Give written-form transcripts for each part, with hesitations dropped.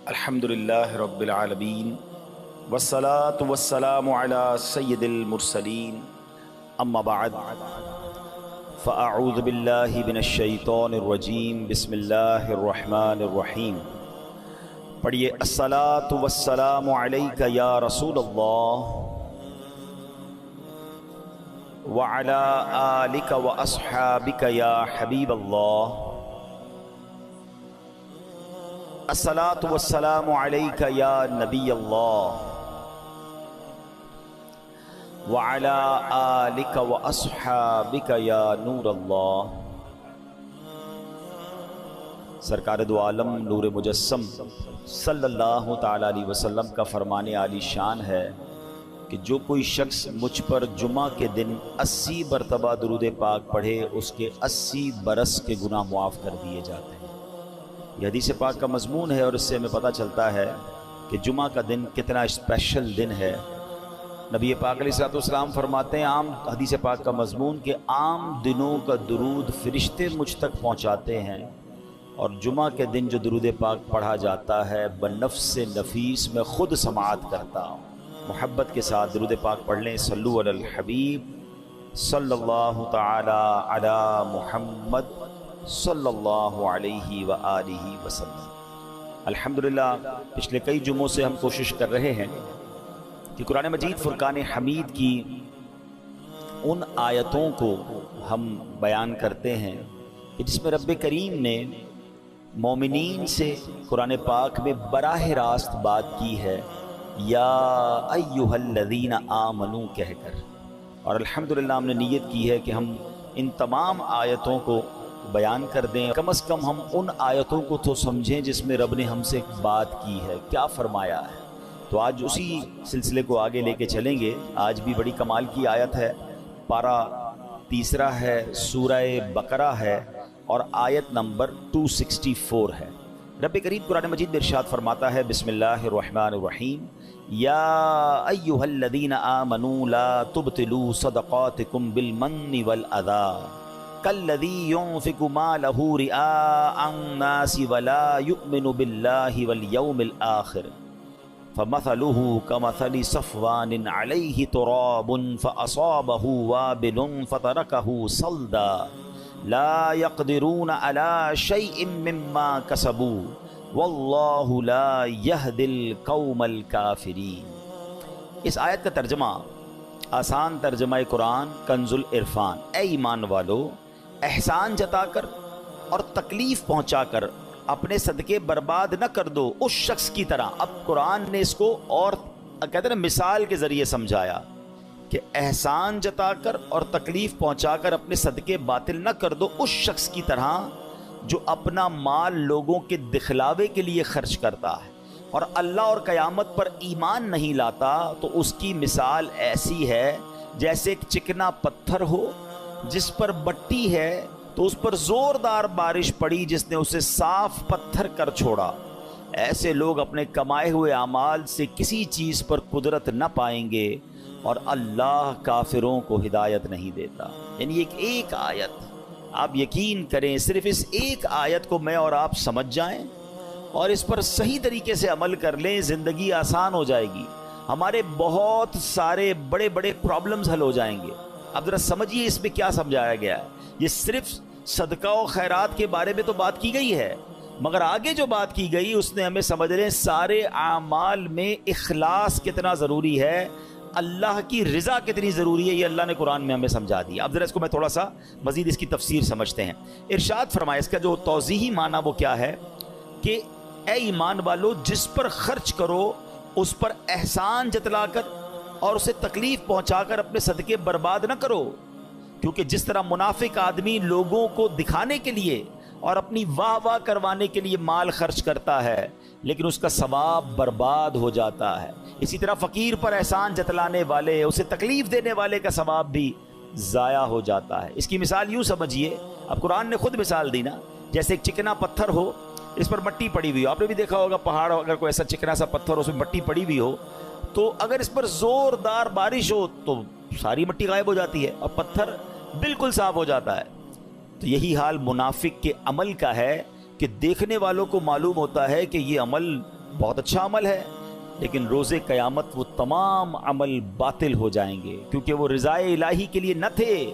الحمدللہ رب العالمین والصلاة والسلام علی سید المرسلین اما بعد فاعوذ باللہ من الشیطان الرجیم بسم اللہ الرحمن الرحیم۔ پڑھیے الصلاة والسلام علیک یا رسول اللہ وعلی آلک واصحابک یا حبیب اللہ۔ الصلاۃ والسلام علیک یا نبی اللہ وعلی آلک واصحابک یا نور اللہ۔ سرکار دو عالم نور مجسم صلی اللہ تعالی علیہ وسلم کا فرمان عالی شان ہے کہ جو کوئی شخص مجھ پر جمعہ کے دن 80 مرتبہ درود پاک پڑھے اس کے 80 برس کے گناہ معاف کر دیے جاتے ہیں۔ یہ حدیث پاک کا مضمون ہے اور اس سے ہمیں پتہ چلتا ہے کہ جمعہ کا دن کتنا اسپیشل دن ہے۔ نبی پاک علیہ السلام فرماتے ہیں عام حدیث پاک کا مضمون کہ عام دنوں کا درود فرشتے مجھ تک پہنچاتے ہیں، اور جمعہ کے دن جو درود پاک پڑھا جاتا ہے بنفس نفیس میں خود سماعت کرتا ہوں۔ محبت کے ساتھ درود پاک پڑھ لیں۔ صلو علی الحبیب صلی اللہ تعالی علی محمد صلی اللہ علیہ وآلہ وسلم۔ الحمدللہ پچھلے کئی جمعوں سے ہم کوشش کر رہے ہیں کہ قرآن مجید فرقان حمید کی ان آیتوں کو ہم بیان کرتے ہیں کہ جس میں رب کریم نے مومنین سے قرآن پاک میں براہ راست بات کی ہے، یا ایہا الذین آمنو کہہ کر، اور الحمدللہ ہم نے نیت کی ہے کہ ہم ان تمام آیتوں کو بیان کر دیں۔ کم از کم ہم ان آیتوں کو تو سمجھیں جس میں رب نے ہم سے بات کی ہے، کیا فرمایا ہے۔ تو آج اسی سلسلے کو آگے لے کے چلیں گے۔ آج بھی بڑی کمال کی آیت ہے، پارہ 3 ہے، سورہ بقرہ ہے اور آیت نمبر 264 ہے۔ رب کریم قرآن مجید میں ارشاد فرماتا ہے، بسم اللہ الرحمن الرحیم، یا ایہا الذین آمنوا لا تبطلوا صدقاتکم بالمن والأذی کالذی ينفق مالہ رئاء الناس ولا یؤمن باللہ والیوم الآخر فمثلہ کمثل صفوان علیہ تراب فأصابہ وابل فترکہ صلدا لا يقدرون على شيء مما كسبوا واللہ لا يهدي القوم الكافرین۔ اس آیت کا ترجمہ، آسان ترجمہ قرآن کنز العرفان، اے ایمان والو احسان جتا کر اور تکلیف پہنچا کر اپنے صدقے برباد نہ کر دو اس شخص کی طرح۔ اب قرآن نے اس کو اور کہتے ہیں نا مثال کے ذریعے سمجھایا کہ احسان جتا کر اور تکلیف پہنچا کر اپنے صدقے باطل نہ کر دو اس شخص کی طرح جو اپنا مال لوگوں کے دکھلاوے کے لیے خرچ کرتا ہے اور اللہ اور قیامت پر ایمان نہیں لاتا۔ تو اس کی مثال ایسی ہے جیسے ایک چکنا پتھر ہو جس پر مٹی ہے تو اس پر زوردار بارش پڑی جس نے اسے صاف پتھر کر چھوڑا۔ ایسے لوگ اپنے کمائے ہوئے اعمال سے کسی چیز پر قدرت نہ پائیں گے اور اللہ کافروں کو ہدایت نہیں دیتا۔ یعنی ایک آیت، آپ یقین کریں صرف اس ایک آیت کو میں اور آپ سمجھ جائیں اور اس پر صحیح طریقے سے عمل کر لیں، زندگی آسان ہو جائے گی، ہمارے بہت سارے بڑے بڑے پرابلمز حل ہو جائیں گے۔ اب ذرا سمجھیے اس میں کیا سمجھایا گیا ہے۔ یہ صرف صدقہ و خیرات کے بارے میں تو بات کی گئی ہے، مگر آگے جو بات کی گئی اس نے ہمیں سمجھ لیں سارے اعمال میں اخلاص کتنا ضروری ہے، اللہ کی رضا کتنی ضروری ہے، یہ اللہ نے قرآن میں ہمیں سمجھا دیا۔ اب ذرا اس کو میں تھوڑا سا مزید اس کی تفسیر سمجھتے ہیں۔ ارشاد فرمایا، اس کا جو توضیحی معنی وہ کیا ہے کہ اے ایمان والو جس پر خرچ کرو اس پر احسان جتلا کر اور اسے تکلیف پہنچا کر اپنے صدقے برباد نہ کرو، کیونکہ جس طرح منافق آدمی لوگوں کو دکھانے کے لیے اور اپنی واہ واہ کروانے کے لیے مال خرچ کرتا ہے لیکن اس کا ثواب برباد ہو جاتا ہے، اسی طرح فقیر پر احسان جتلانے والے، اسے تکلیف دینے والے کا ثواب بھی ضائع ہو جاتا ہے۔ اس کی مثال یوں سمجھیے، اب قرآن نے خود مثال دی نا، جیسے ایک چکنا پتھر ہو، اس پر مٹی پڑی ہوئی ہو، آپ نے بھی دیکھا ہوگا پہاڑ اگر کوئی ایسا چکنا سا پتھر ہو اس میں مٹی پڑی ہوئی ہو تو اگر اس پر زوردار بارش ہو تو ساری مٹی غائب ہو جاتی ہے اور پتھر بالکل صاف ہو جاتا ہے۔ تو یہی حال منافق کے عمل کا ہے کہ دیکھنے والوں کو معلوم ہوتا ہے کہ یہ عمل بہت اچھا عمل ہے، لیکن روز قیامت وہ تمام عمل باطل ہو جائیں گے، کیونکہ وہ رضائے الہی کے لیے نہ تھے۔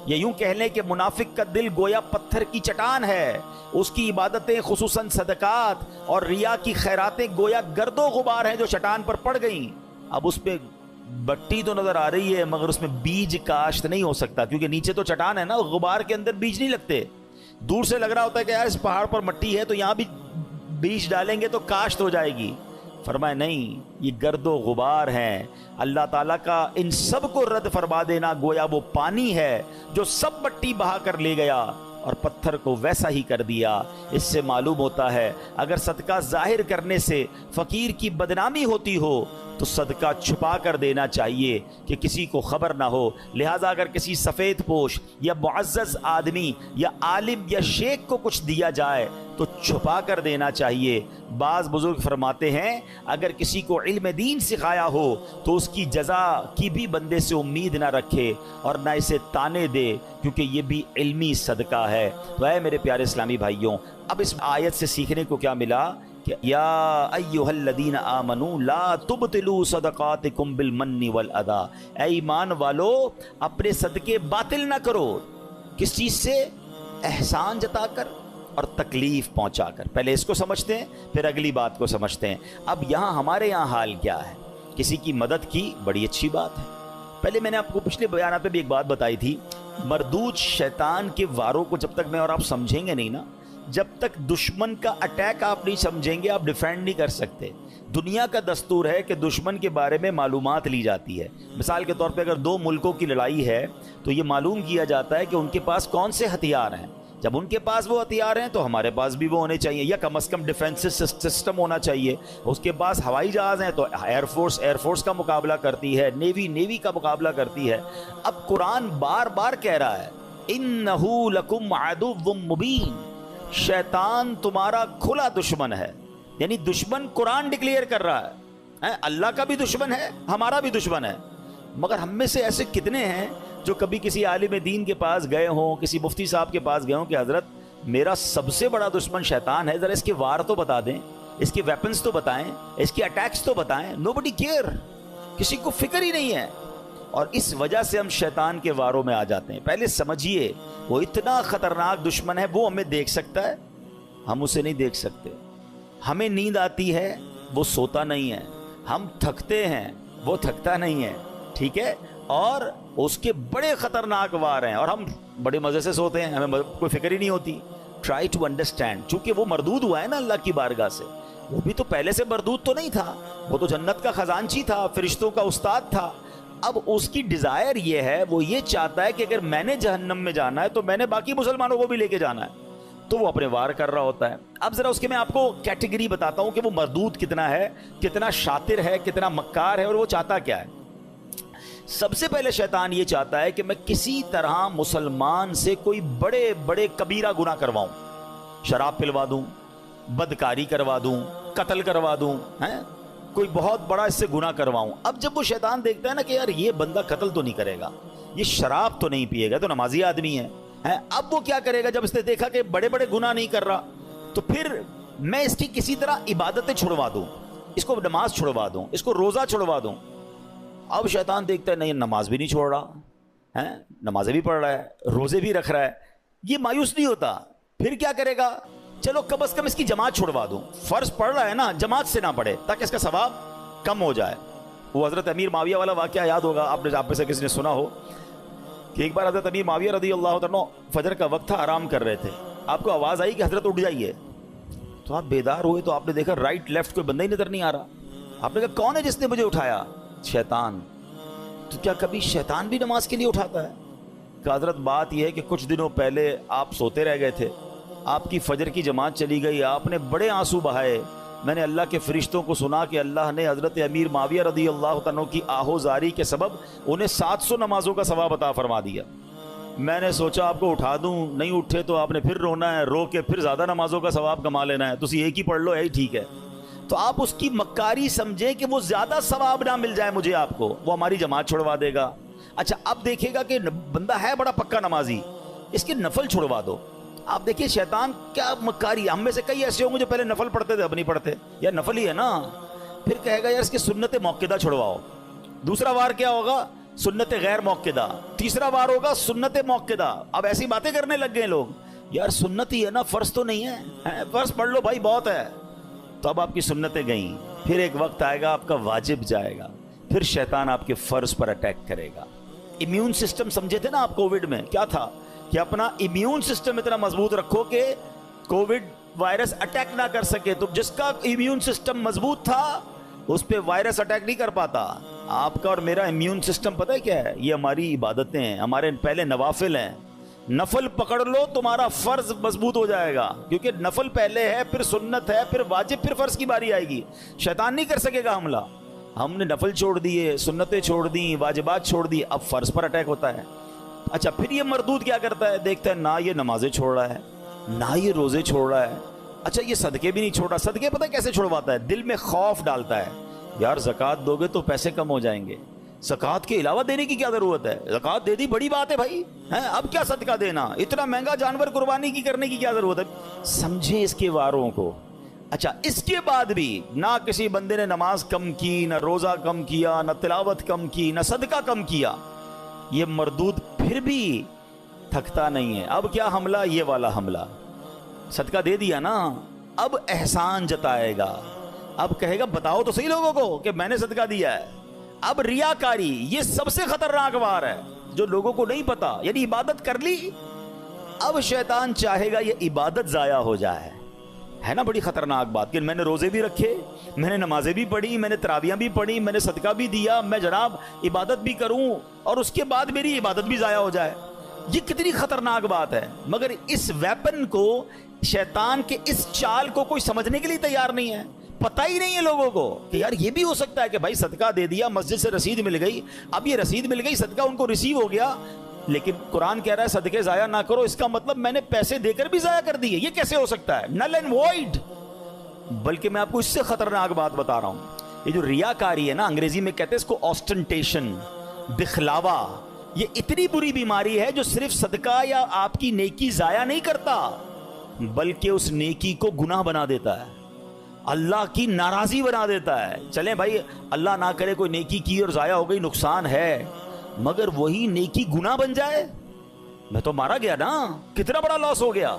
یہ یوں کہہ لیں کہ منافق کا دل گویا پتھر کی چٹان ہے، اس کی عبادتیں خصوصاً صدقات اور ریا کی خیراتیں گویا گرد و غبار ہیں جو چٹان پر پڑ گئیں۔ اب اس پہ بٹی تو نظر آ رہی ہے مگر اس میں بیج کاشت نہیں ہو سکتا، کیونکہ نیچے تو چٹان ہے نا، غبار کے اندر بیج نہیں لگتے۔ دور سے لگ رہا ہوتا ہے کہ یار اس پہاڑ پر مٹی ہے تو یہاں بھی بیج ڈالیں گے تو کاشت ہو جائے گی۔ فرمایا نہیں، یہ گرد و غبار ہیں۔ اللہ تعالیٰ کا ان سب کو رد فرما دینا گویا وہ پانی ہے جو سب مٹی بہا کر لے گیا اور پتھر کو ویسا ہی کر دیا۔ اس سے معلوم ہوتا ہے اگر صدقہ ظاہر کرنے سے فقیر کی بدنامی ہوتی ہو تو صدقہ چھپا کر دینا چاہیے کہ کسی کو خبر نہ ہو۔ لہٰذا اگر کسی سفید پوش یا معزز آدمی یا عالم یا شیخ کو کچھ دیا جائے تو چھپا کر دینا چاہیے۔ بعض بزرگ فرماتے ہیں اگر کسی کو علم دین سکھایا ہو تو اس کی جزا کی بھی بندے سے امید نہ رکھے اور نہ اسے تانے دے، کیونکہ یہ بھی علمی صدقہ ہے۔ تو اے میرے پیارے اسلامی بھائیوں، اب اس آیت سے سیکھنے کو کیا ملا کہ یا ایھا الذین آمنوا لا تبطلوا صدقاتکم بالمن والاذی، اے ایمان والو اپنے صدقے باطل نہ کرو۔ کس چیز سے؟ احسان جتا کر اور تکلیف پہنچا کر۔ پہلے اس کو سمجھتے ہیں پھر اگلی بات کو سمجھتے ہیں۔ اب یہاں ہمارے یہاں حال کیا ہے؟ کسی کی مدد کی بڑی اچھی بات ہے۔ پہلے میں نے آپ کو پچھلے بیانات پہ بھی ایک بات بتائی تھی، مردود شیطان کے واروں کو جب تک میں اور آپ سمجھیں گے نہیں نا، جب تک دشمن کا اٹیک آپ نہیں سمجھیں گے آپ ڈیفینڈ نہیں کر سکتے۔ دنیا کا دستور ہے کہ دشمن کے بارے میں معلومات لی جاتی ہے۔ مثال کے طور پہ اگر دو ملکوں کی لڑائی ہے تو یہ معلوم کیا جاتا ہے کہ ان کے پاس کون سے ہتھیار ہیں۔ جب ان کے پاس وہ ہتھیار ہیں تو ہمارے پاس بھی وہ ہونے چاہیے، یا کم از کم ڈیفینس سسٹم ہونا چاہیے۔ اس کے پاس ہوائی جہاز ہیں تو ایئر فورس کا مقابلہ کرتی ہے، نیوی کا مقابلہ کرتی ہے۔ اب قرآن بار بار کہہ رہا ہے اِنَّهُ لَكُمْ عَدُوٌّ مُّبِينٌ، شیطان تمہارا کھلا دشمن ہے۔ یعنی دشمن قرآن ڈکلیئر کر رہا ہے، اللہ کا بھی دشمن ہے ہمارا بھی دشمن ہے۔ مگر ہم میں سے ایسے کتنے ہیں جو کبھی کسی عالم دین کے پاس گئے ہوں، کسی مفتی صاحب کے پاس گئے ہوں کہ حضرت میرا سب سے بڑا دشمن شیطان ہے، ذرا اس کے وار تو بتا دیں، اس کے ویپنز تو بتائیں، اس کے اٹیکس تو بتائیں۔ نوبڈی کیئر، کسی کو فکر ہی نہیں ہے، اور اس وجہ سے ہم شیطان کے واروں میں آ جاتے ہیں۔ پہلے سمجھیے وہ اتنا خطرناک دشمن ہے، وہ ہمیں دیکھ سکتا ہے، ہم اسے نہیں دیکھ سکتے۔ ہمیں نیند آتی ہے، وہ سوتا نہیں ہے، ہم تھکتے ہیں، وہ تھکتا نہیں ہے، ٹھیک ہے، اور اس کے بڑے خطرناک وار ہیں اور ہم بڑے مزے سے سوتے ہیں، ہمیں کوئی فکر ہی نہیں ہوتی۔ ٹرائی ٹو انڈرسٹینڈ، چونکہ وہ مردود ہوا ہے نا اللہ کی بارگاہ سے، وہ بھی تو پہلے سے مردود تو نہیں تھا، وہ تو جنت کا خزانچی تھا، فرشتوں کا استاد تھا۔ اب اس کی ڈیزائر یہ ہے، وہ یہ چاہتا ہے کہ اگر میں نے جہنم میں جانا ہے تو میں نے باقی مسلمانوں کو بھی لے کے جانا ہے، تو وہ اپنے وار کر رہا ہوتا ہے۔ اب ذرا اس کے میں آپ کو کیٹیگری بتاتا ہوں کہ وہ مردود کتنا ہے، کتنا شاطر ہے، کتنا مکار ہے، اور وہ چاہتا کیا ہے۔ سب سے پہلے شیطان یہ چاہتا ہے کہ میں کسی طرح مسلمان سے کوئی بڑے بڑے کبیرہ گناہ کرواؤں، شراب پلوا دوں، بدکاری کروا دوں، قتل کروا دوں، کوئی بہت بڑا اس سے گناہ کرواؤں۔ اب جب وہ شیطان دیکھتا ہے نا کہ یار یہ بندہ قتل تو نہیں کرے گا، یہ شراب تو نہیں پیے گا، تو نمازی آدمی ہے، اب وہ کیا کرے گا؟ جب اس نے دیکھا کہ بڑے بڑے گناہ نہیں کر رہا تو پھر میں اس کی کسی طرح عبادتیں چھڑوا دوں، اس کو نماز چھڑوا دوں، اس کو روزہ چھڑوا دوں۔ اب شیطان دیکھتا ہے نہیں، نماز بھی نہیں چھوڑ رہا ہے، نمازیں بھی پڑھ رہا ہے، روزے بھی رکھ رہا ہے، یہ مایوس نہیں ہوتا، پھر کیا کرے گا؟ چلو کم از کم اس کی جماعت چھوڑوا دوں، فرض پڑھ رہا ہے نا، جماعت سے نہ پڑھے تاکہ اس کا ثواب کم ہو جائے۔ وہ حضرت امیر معاویہ والا واقعہ یاد ہوگا آپ میں سے کسی نے سنا ہو کہ ایک بار حضرت امیر معاویہ رضی اللہ عنہ فجر کا وقت تھا، آرام کر رہے تھے، آپ کو آواز آئی کہ حضرت اٹھ جائیے، تو آپ بیدار ہوئے تو آپ نے دیکھا رائٹ لیفٹ کوئی بندہ ہی نظر نہیں آ رہا۔ آپ نے کہا کون ہے جس نے مجھے اٹھایا؟ شیطان۔ تو کیا کبھی شیطان بھی نماز کے لیے اٹھاتا ہے؟ کہ حضرت بات یہ ہے کہ کچھ دنوں پہلے آپ سوتے رہ گئے تھے، آپ کی فجر کی جماعت چلی گئی، آپ نے بڑے آنسو بہائے، میں نے اللہ کے فرشتوں کو سنا کہ اللہ نے حضرت امیر معاویہ رضی اللہ عنہ کی آہوزاری کے سبب انہیں 700 نمازوں کا ثواب عطا فرما دیا۔ میں نے سوچا آپ کو اٹھا دوں، نہیں اٹھے تو آپ نے پھر رونا ہے، رو کے پھر زیادہ نمازوں کا ثواب کما لینا ہے، تو اسی ایک ہی پڑھ لو، یہی ٹھیک ہے۔ تو آپ اس کی مکاری سمجھیں کہ وہ زیادہ ثواب نہ مل جائے مجھے آپ کو، وہ ہماری جماعت چھڑوا دے گا۔ اچھا اب دیکھے گا کہ بندہ ہے بڑا پکا نمازی، اس کی نفل چھڑوا دو، آپ دیکھیے شیطان کیا مکاری. ہم میں سے کئی ایسے ہوں گے جو پہلے نفل پڑھتے تھے اب نہیں پڑھتے, یا نفل ہی ہے نا, پھر کہے گا یار اس کی سنت موقدہ چھڑواؤ. دوسرا وار کیا ہوگا؟ سنت غیر موقدہ. تیسرا وار ہوگا سنت موقدہ. اب ایسی باتیں کرنے لگ گئے لوگ, یار سنت ہی ہے نا, فرض تو نہیں ہے, فرض پڑھ لو بھائی بہت ہے. تو اب آپ کی سنتیں گئیں, پھر ایک وقت آئے گا آپ کا واجب جائے گا, پھر شیطان آپ کے فرض پر اٹیک کرے گا. امیون سسٹم سمجھے تھے نا آپ کووڈ میں, کیا تھا کہ اپنا امیون سسٹم اتنا مضبوط رکھو کہ کووڈ وائرس اٹیک نہ کر سکے. تو جس کا امیون سسٹم مضبوط تھا اس پہ وائرس اٹیک نہیں کر پاتا. آپ کا اور میرا امیون سسٹم پتہ ہے کیا ہے؟ یہ ہماری عبادتیں ہیں, ہمارے پہلے نوافل ہیں. نفل پکڑ لو تمہارا فرض مضبوط ہو جائے گا, کیونکہ نفل پہلے ہے, پھر سنت ہے, پھر واجب, پھر فرض کی باری آئے گی. شیطان نہیں کر سکے گا حملہ. ہم نے نفل چھوڑ دیے, سنتیں چھوڑ دی, واجبات چھوڑ دی, اب فرض پر اٹیک ہوتا ہے. اچھا پھر یہ مردود کیا کرتا ہے؟ دیکھتا ہے نہ یہ نمازیں چھوڑ رہا ہے, نہ یہ روزے چھوڑ رہا ہے, اچھا یہ صدقے بھی نہیں چھوڑ رہا. صدقے پتہ کیسے چھوڑواتا ہے؟ دل میں خوف ڈالتا ہے, یار زکوٰۃ دو گے تو پیسے کم ہو جائیں گے, زکوٰۃ کے علاوہ دینے کی کیا ضرورت ہے؟ زکوٰۃ دے دی بڑی بات ہے بھائی, اب کیا صدقہ دینا, اتنا مہنگا جانور قربانی کی کرنے کی کیا ضرورت ہے؟ سمجھے اس کے واروں کو. اچھا اس کے بعد بھی نہ کسی بندے نے نماز کم کی, نہ روزہ کم کیا, نہ تلاوت کم کی, نہ صدقہ کم کیا, یہ مردود پھر بھی تھکتا نہیں ہے. اب کیا حملہ؟ یہ والا حملہ. صدقہ دے دیا نا, اب احسان جتائے گا, اب کہے گا بتاؤ تو صحیح لوگوں کو کہ میں نے صدقہ دیا ہے. اب ریاکاری یہ سب سے خطرناک وار ہے جو لوگوں کو نہیں پتا. یعنی عبادت کر لی, اب شیطان چاہے گا یہ عبادت ضائع ہو جائے. ہے نا بڑی خطرناک بات کہ میں نے روزے بھی رکھے, میں نے نمازیں بھی پڑھی, میں نے تراویحیں بھی پڑھی, میں نے صدقہ بھی دیا, میں جناب عبادت بھی کروں اور اس کے بعد میری عبادت بھی ضائع ہو جائے. یہ کتنی خطرناک بات ہے. مگر اس ویپن کو, شیطان کے اس چال کو کوئی سمجھنے کے لیے تیار نہیں ہے. پتہ ہی نہیں ہے لوگوں کو کہ یار یہ بھی ہو سکتا ہے کہ بھائی صدقہ دے دیا, مسجد سے رسید مل گئی, اب یہ رسید مل گئی, صدقہ ان کو ریسیو ہو گیا, لیکن قرآن کہہ رہا ہے صدقے ضائع نہ کرو, اس کا مطلب میں نے پیسے دے کر بھی ضائع کر دیے. یہ کیسے ہو سکتا ہے؟ Null and void. بلکہ میں آپ کو اس سے خطرناک بات بتا رہا ہوں. یہ جو ریاکاری ہے نا, انگریزی میں کہتے ہیں اس کو آسٹنٹیشن, دکھلاوا, یہ اتنی بری بیماری ہے جو صرف صدقہ یا آپ کی نیکی ضائع نہیں کرتا بلکہ اس نیکی کو گناہ بنا دیتا ہے, اللہ کی ناراضی بنا دیتا ہے. چلیں بھائی اللہ نہ کرے کوئی نیکی کی اور ضائع ہو گئی, نقصان ہے, مگر وہی نیکی گناہ بن جائے, میں تو مارا گیا نا, کتنا بڑا لاس ہو گیا.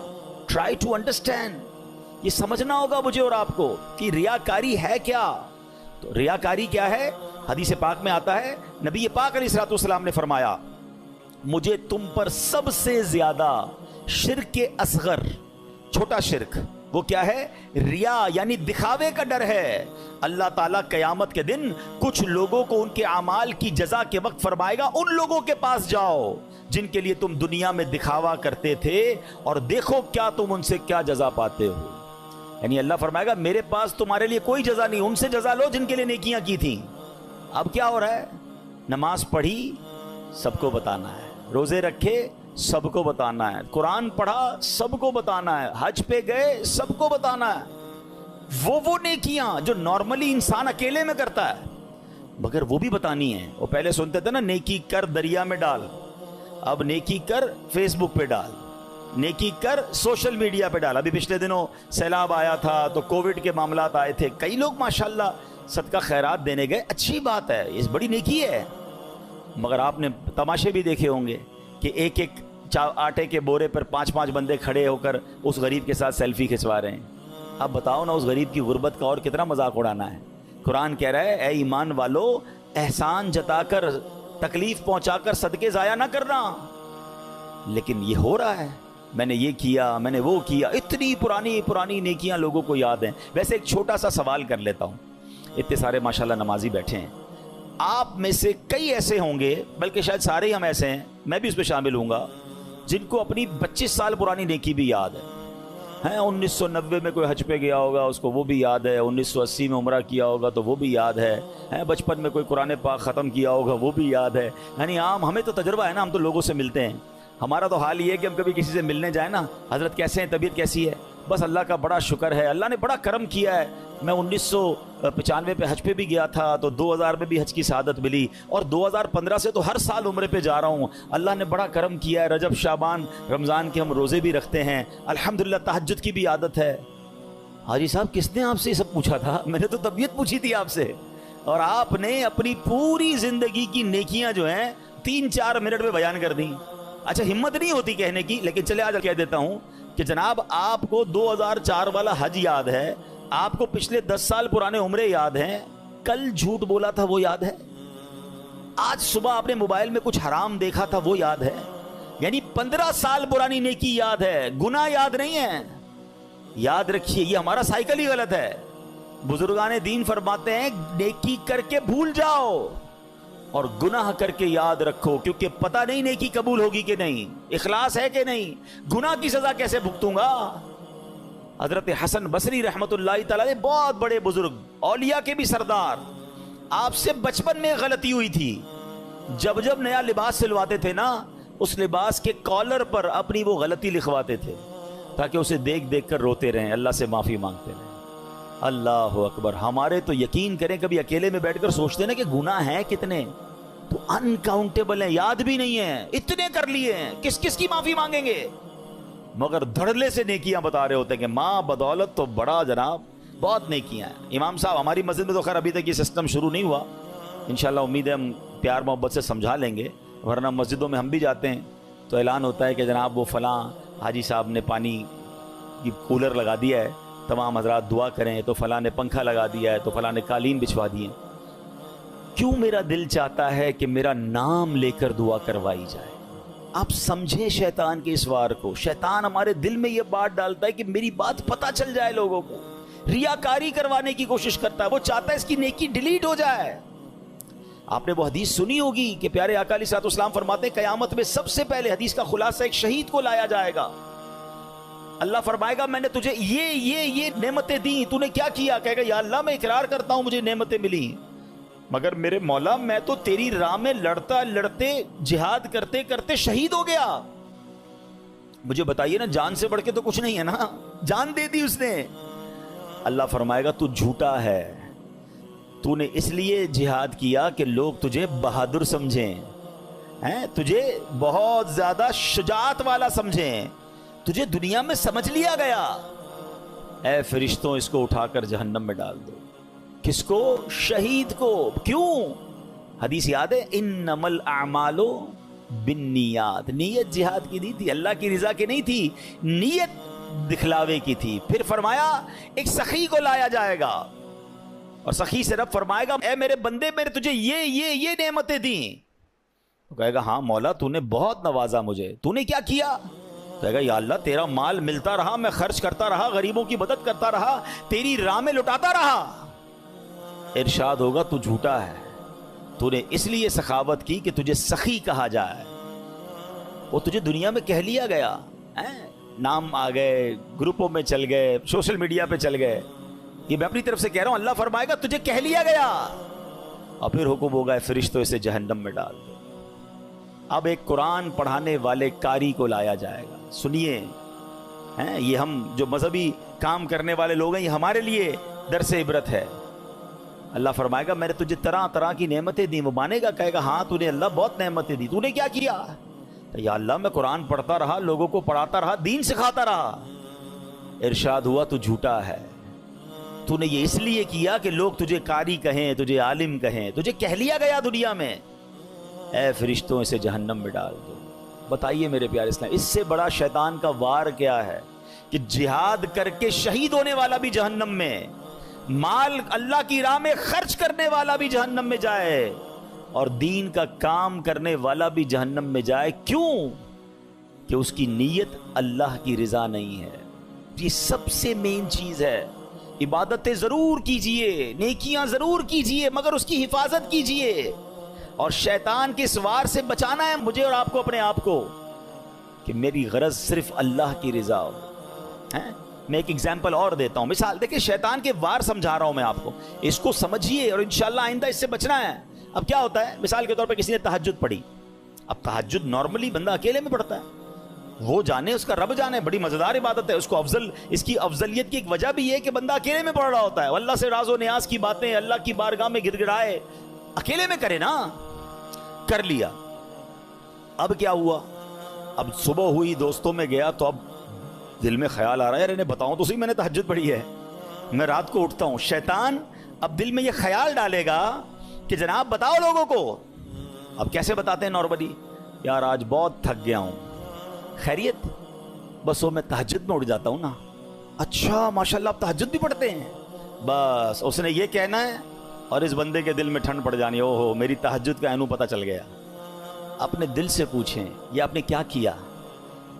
ٹرائی ٹو انڈرسٹینڈ, یہ سمجھنا ہوگا مجھے اور آپ کو کہ ریاکاری ہے کیا. تو ریاکاری کیا ہے؟ حدیث پاک میں آتا ہے, نبی پاک علیہ الصلوۃ والسلام نے فرمایا مجھے تم پر سب سے زیادہ شرک اصغر, چھوٹا شرک, وہ کیا ہے؟ ریا, یعنی دکھاوے کا ڈر ہے. اللہ تعالیٰ قیامت کے دن کچھ لوگوں کو ان کے اعمال کی جزا کے وقت فرمائے گا ان لوگوں کے پاس جاؤ جن کے لیے تم دنیا میں دکھاوا کرتے تھے اور دیکھو کیا تم ان سے کیا جزا پاتے ہو. یعنی اللہ فرمائے گا میرے پاس تمہارے لیے کوئی جزا نہیں, ان سے جزا لو جن کے لیے نیکیاں کی تھیں. اب کیا ہو رہا ہے؟ نماز پڑھی سب کو بتانا ہے, روزے رکھے سب کو بتانا ہے, قرآن پڑھا سب کو بتانا ہے, حج پہ گئے سب کو بتانا ہے. وہ نیکیاں جو نارملی انسان اکیلے میں کرتا ہے مگر وہ بھی بتانی ہے. وہ پہلے سنتے تھے نا نیکی کر دریا میں ڈال, اب نیکی کر فیس بک پہ ڈال, نیکی کر سوشل میڈیا پہ ڈال. ابھی پچھلے دنوں سیلاب آیا تھا تو کووڈ کے معاملات آئے تھے, کئی لوگ ماشاءاللہ صدقہ خیرات دینے گئے, اچھی بات ہے, یہ بڑی نیکی ہے. مگر آپ نے تماشے بھی دیکھے ہوں گے کہ ایک ایک آٹے کے بورے پر 5 بندے کھڑے ہو کر اس غریب کے ساتھ سیلفی کھنچوا رہے ہیں. اب بتاؤ نا اس غریب کی غربت کا اور کتنا مذاق اڑانا ہے. قرآن کہہ رہا ہے اے ایمان والو احسان جتا کر, تکلیف پہنچا کر صدقے ضائع نہ کرنا. لیکن یہ ہو رہا ہے, میں نے یہ کیا, میں نے وہ کیا, اتنی پرانی نیکیاں لوگوں کو یاد ہیں. ویسے ایک چھوٹا سا سوال کر لیتا ہوں, اتنے سارے ماشاءاللہ نمازی بیٹھے ہیں, آپ میں سے کئی ایسے ہوں گے, بلکہ شاید سارے ہی ہم ایسے ہیں, میں بھی اس پہ شامل ہوں گا, جن کو اپنی 25 سال پرانی نیکی بھی یاد ہے. 1990 میں کوئی حج پہ گیا ہوگا اس کو وہ بھی یاد ہے, 1980 میں عمرہ کیا ہوگا تو وہ بھی یاد ہے, بچپن میں کوئی قرآن پاک ختم کیا ہوگا وہ بھی یاد ہے. یعنی عام ہمیں تو تجربہ ہے نا, ہم تو لوگوں سے ملتے ہیں. ہمارا تو حال یہ ہے کہ ہم کبھی کسی سے ملنے جائیں نا, حضرت کیسے ہیں, طبیعت کیسی ہے, بس اللہ کا بڑا شکر ہے, اللہ نے بڑا کرم کیا ہے. میں 1995 پہ حج پہ بھی گیا تھا تو 2000 میں بھی حج کی سعادت ملی, اور 2015 سے تو ہر سال عمرے پہ جا رہا ہوں. اللہ نے بڑا کرم کیا ہے, رجب شعبان رمضان کے ہم روزے بھی رکھتے ہیں, الحمدللہ تہجد کی بھی عادت ہے. حاجی صاحب کس نے آپ سے یہ سب پوچھا تھا؟ میں نے تو طبیعت پوچھی تھی آپ سے, اور آپ نے اپنی پوری زندگی کی نیکیاں جو ہیں 3-4 منٹ میں بیان کر دیں. اچھا ہمت نہیں ہوتی کہنے کی, لیکن چلے آج کہہ دیتا ہوں کہ جناب آپ کو 2004 والا حج یاد ہے, آپ کو پچھلے 10 سال پرانے عمرے یاد ہیں, کل جھوٹ بولا تھا وہ یاد ہے, آج صبح آپ نے موبائل میں کچھ حرام دیکھا تھا وہ یاد ہے, یعنی 15 سال پرانی نیکی یاد ہے, گناہ یاد نہیں ہے. یاد رکھیے یہ ہمارا سائیکل ہی غلط ہے. بزرگان دین فرماتے ہیں نیکی کر کے بھول جاؤ اور گناہ کر کے یاد رکھو, کیونکہ پتہ نہیں نیکی قبول ہوگی کہ نہیں, اخلاص ہے کہ نہیں, گناہ کی سزا کیسے بھگتوں گا. حضرت حسن بصری رحمت اللہ تعالی بہت بڑے بزرگ, اولیاء کے بھی سردار, آپ سے بچپن میں غلطی ہوئی تھی. جب جب نیا لباس سلواتے تھے نا, اس لباس کے کالر پر اپنی وہ غلطی لکھواتے تھے تاکہ اسے دیکھ دیکھ کر روتے رہیں, اللہ سے معافی مانگتے رہیں. اللہ اکبر. ہمارے تو یقین کریں کبھی اکیلے میں بیٹھ کر سوچتے نا کہ گناہ ہیں کتنے, تو انکاؤنٹیبل ہیں, یاد بھی نہیں ہیں, اتنے کر لیے ہیں, کس کس کی معافی مانگیں گے. مگر دھڑلے سے نیکیاں بتا رہے ہوتے ہیں کہ ماں بدولت تو بڑا جناب بہت نیکیاں ہیں. امام صاحب ہماری مسجد میں تو خیر ابھی تک یہ سسٹم شروع نہیں ہوا, انشاءاللہ امید ہے ہم پیار محبت سے سمجھا لیں گے, ورنہ مسجدوں میں ہم بھی جاتے ہیں تو اعلان ہوتا ہے کہ جناب وہ فلاں حاجی صاحب نے پانی کی کولر لگا دیا ہے, تمام حضرات دعا کریں, تو فلاں نے پنکھا لگا دیا ہے, تو فلاں نے قالین بچھوا دیے. کیوں میرا دل چاہتا ہے کہ میرا نام لے کر دعا کروائی جائے. آپ سمجھیں شیطان کے اس وار کو. شیطان ہمارے دل میں یہ بات ڈالتا ہے کہ میری بات پتہ چل جائے لوگوں کو, ریاکاری کروانے کی کوشش کرتا ہے, وہ چاہتا ہے اس کی نیکی ڈیلیٹ ہو جائے. آپ نے وہ حدیث سنی ہوگی کہ پیارے آقا علیہ الصلوۃ والسلام فرماتے ہیں قیامت میں سب سے پہلے, حدیث کا خلاصہ, ایک شہید کو لایا جائے گا. اللہ فرمائے گا میں نے تجھے یہ نعمتیں دیں, تو نے کیا کیا؟ کہے گا یا اللہ میں اقرار کرتا ہوں مجھے نعمتیں ملی, مگر میرے مولا میں تو تیری راہ میں لڑتا لڑتے جہاد کرتے کرتے شہید ہو گیا. مجھے بتائیے نا, جان سے بڑھ کے تو کچھ نہیں ہے نا, جان دے دی اس نے. اللہ فرمائے گا تو جھوٹا ہے, تو نے اس لیے جہاد کیا کہ لوگ تجھے بہادر سمجھیں, تجھے بہت زیادہ شجاعت والا سمجھیں, تجھے دنیا میں سمجھ لیا گیا. اے فرشتوں اس کو اٹھا کر جہنم میں ڈال دو. کس کو؟ شہید کو. کیوں؟ حدیث یاد ہے انما الاعمال بالنیات, نیت جہاد کی نہیں تھی, اللہ کی رضا کی نہیں تھی, نیت دکھلاوے کی تھی. پھر فرمایا ایک سخی کو لایا جائے گا, اور سخی سے رب فرمائے گا اے میرے بندے میں نے تجھے یہ نعمتیں دیں. تو کہے گا ہاں مولا تو نے بہت نوازا مجھے, تو نے کیا کیا؟ کہے گا یا اللہ تیرا مال ملتا رہا, میں خرچ کرتا رہا, غریبوں کی مدد کرتا رہا, تیری راہ میں لٹاتا رہا. ارشاد ہوگا تو جھوٹا ہے, تو نے اس لیے سخاوت کی کہ تجھے سخی کہا جائے, وہ تجھے دنیا میں کہہ لیا گیا, نام آ گئے, گروپوں میں چل گئے, سوشل میڈیا پہ چل گئے. یہ میں اپنی طرف سے کہہ رہا ہوں, اللہ فرمائے گا تجھے کہہ لیا گیا, اور پھر حکم ہوگا فرشتوں اسے جہنم میں ڈال دو. اب ایک قرآن پڑھانے والے قاری کو لایا جائے گا. سنیے, یہ ہم جو مذہبی کام کرنے والے لوگ ہیں یہ ہمارے لیے درس عبرت ہے. اللہ فرمائے گا میں نے تجھے طرح طرح کی نعمتیں دی, وہ مانے گا, کہے گا ہاں تو نے اللہ بہت نعمتیں دی, تو نے کیا کیا؟ یا اللہ میں قرآن پڑھتا رہا, لوگوں کو پڑھاتا رہا, دین سکھاتا رہا. ارشاد ہوا تو جھوٹا ہے, تو نے یہ اس لیے کیا کہ لوگ تجھے قاری کہیں, تجھے عالم کہیں, تجھے کہہ لیا گیا دنیا میں. اے فرشتوں اسے جہنم میں ڈال دو. بتائیے میرے پیارے اسلام, اس سے بڑا شیطان کا وار کیا ہے کہ جہاد کر کے شہید ہونے والا بھی جہنم میں, مال اللہ کی راہ میں خرچ کرنے والا بھی جہنم میں جائے, اور دین کا کام کرنے والا بھی جہنم میں جائے. کیوں؟ کہ اس کی نیت اللہ کی رضا نہیں ہے. یہ سب سے مین چیز ہے. عبادتیں ضرور کیجئے, نیکیاں ضرور کیجئے, مگر اس کی حفاظت کیجئے. اور شیطان کے سوار سے بچانا ہے مجھے اور آپ کو, اپنے آپ کو, کہ میری غرض صرف اللہ کی رضا ہو. میں ایک ایگزامپل اور دیتا ہوں, مثال دیکھیں, شیطان کے وار سمجھا رہا ہوں میں آپ کو, اس کو سمجھیے اور انشاءاللہ آئندہ اس سے بچنا ہے. اب کیا ہوتا ہے, مثال کے طور پر کسی نے تہجد پڑھی. اب تہجد نارملی بندہ اکیلے میں پڑھتا ہے, وہ جانے، اس کا رب جانے. بڑی مزیدار عبادت ہے. اس کو اس کی افضلیت کی ایک وجہ بھی یہ کہ بندہ اکیلے میں پڑھ رہا ہوتا ہے. اللہ سے راز و نیاز کی باتیں اللہ کی بارگاہ میں گڑ گڑائے، اکیلے میں کرے نا. کر لیا. اب کیا ہوا؟ اب صبح ہوئی، دوستوں میں گیا تو اب دل میں خیال آ رہا ہے یار انہیں بتاؤں تو صحیح میں نے تہجد پڑھی ہے، میں رات کو اٹھتا ہوں. شیطان اب دل میں یہ خیال ڈالے گا کہ جناب بتاؤ لوگوں کو. اب کیسے بتاتے ہیں نارملی؟ یار آج بہت تھک گیا ہوں. خیریت؟ بس وہ میں تہجد میں اٹھ جاتا ہوں نا. اچھا ماشاءاللہ آپ تہجد بھی پڑھتے ہیں؟ بس اس نے یہ کہنا ہے اور اس بندے کے دل میں ٹھنڈ پڑ جانی. او ہو میری تہجد کا اینو پتہ چل گیا. اپنے دل سے پوچھیں یہ آپ نے کیا کیا؟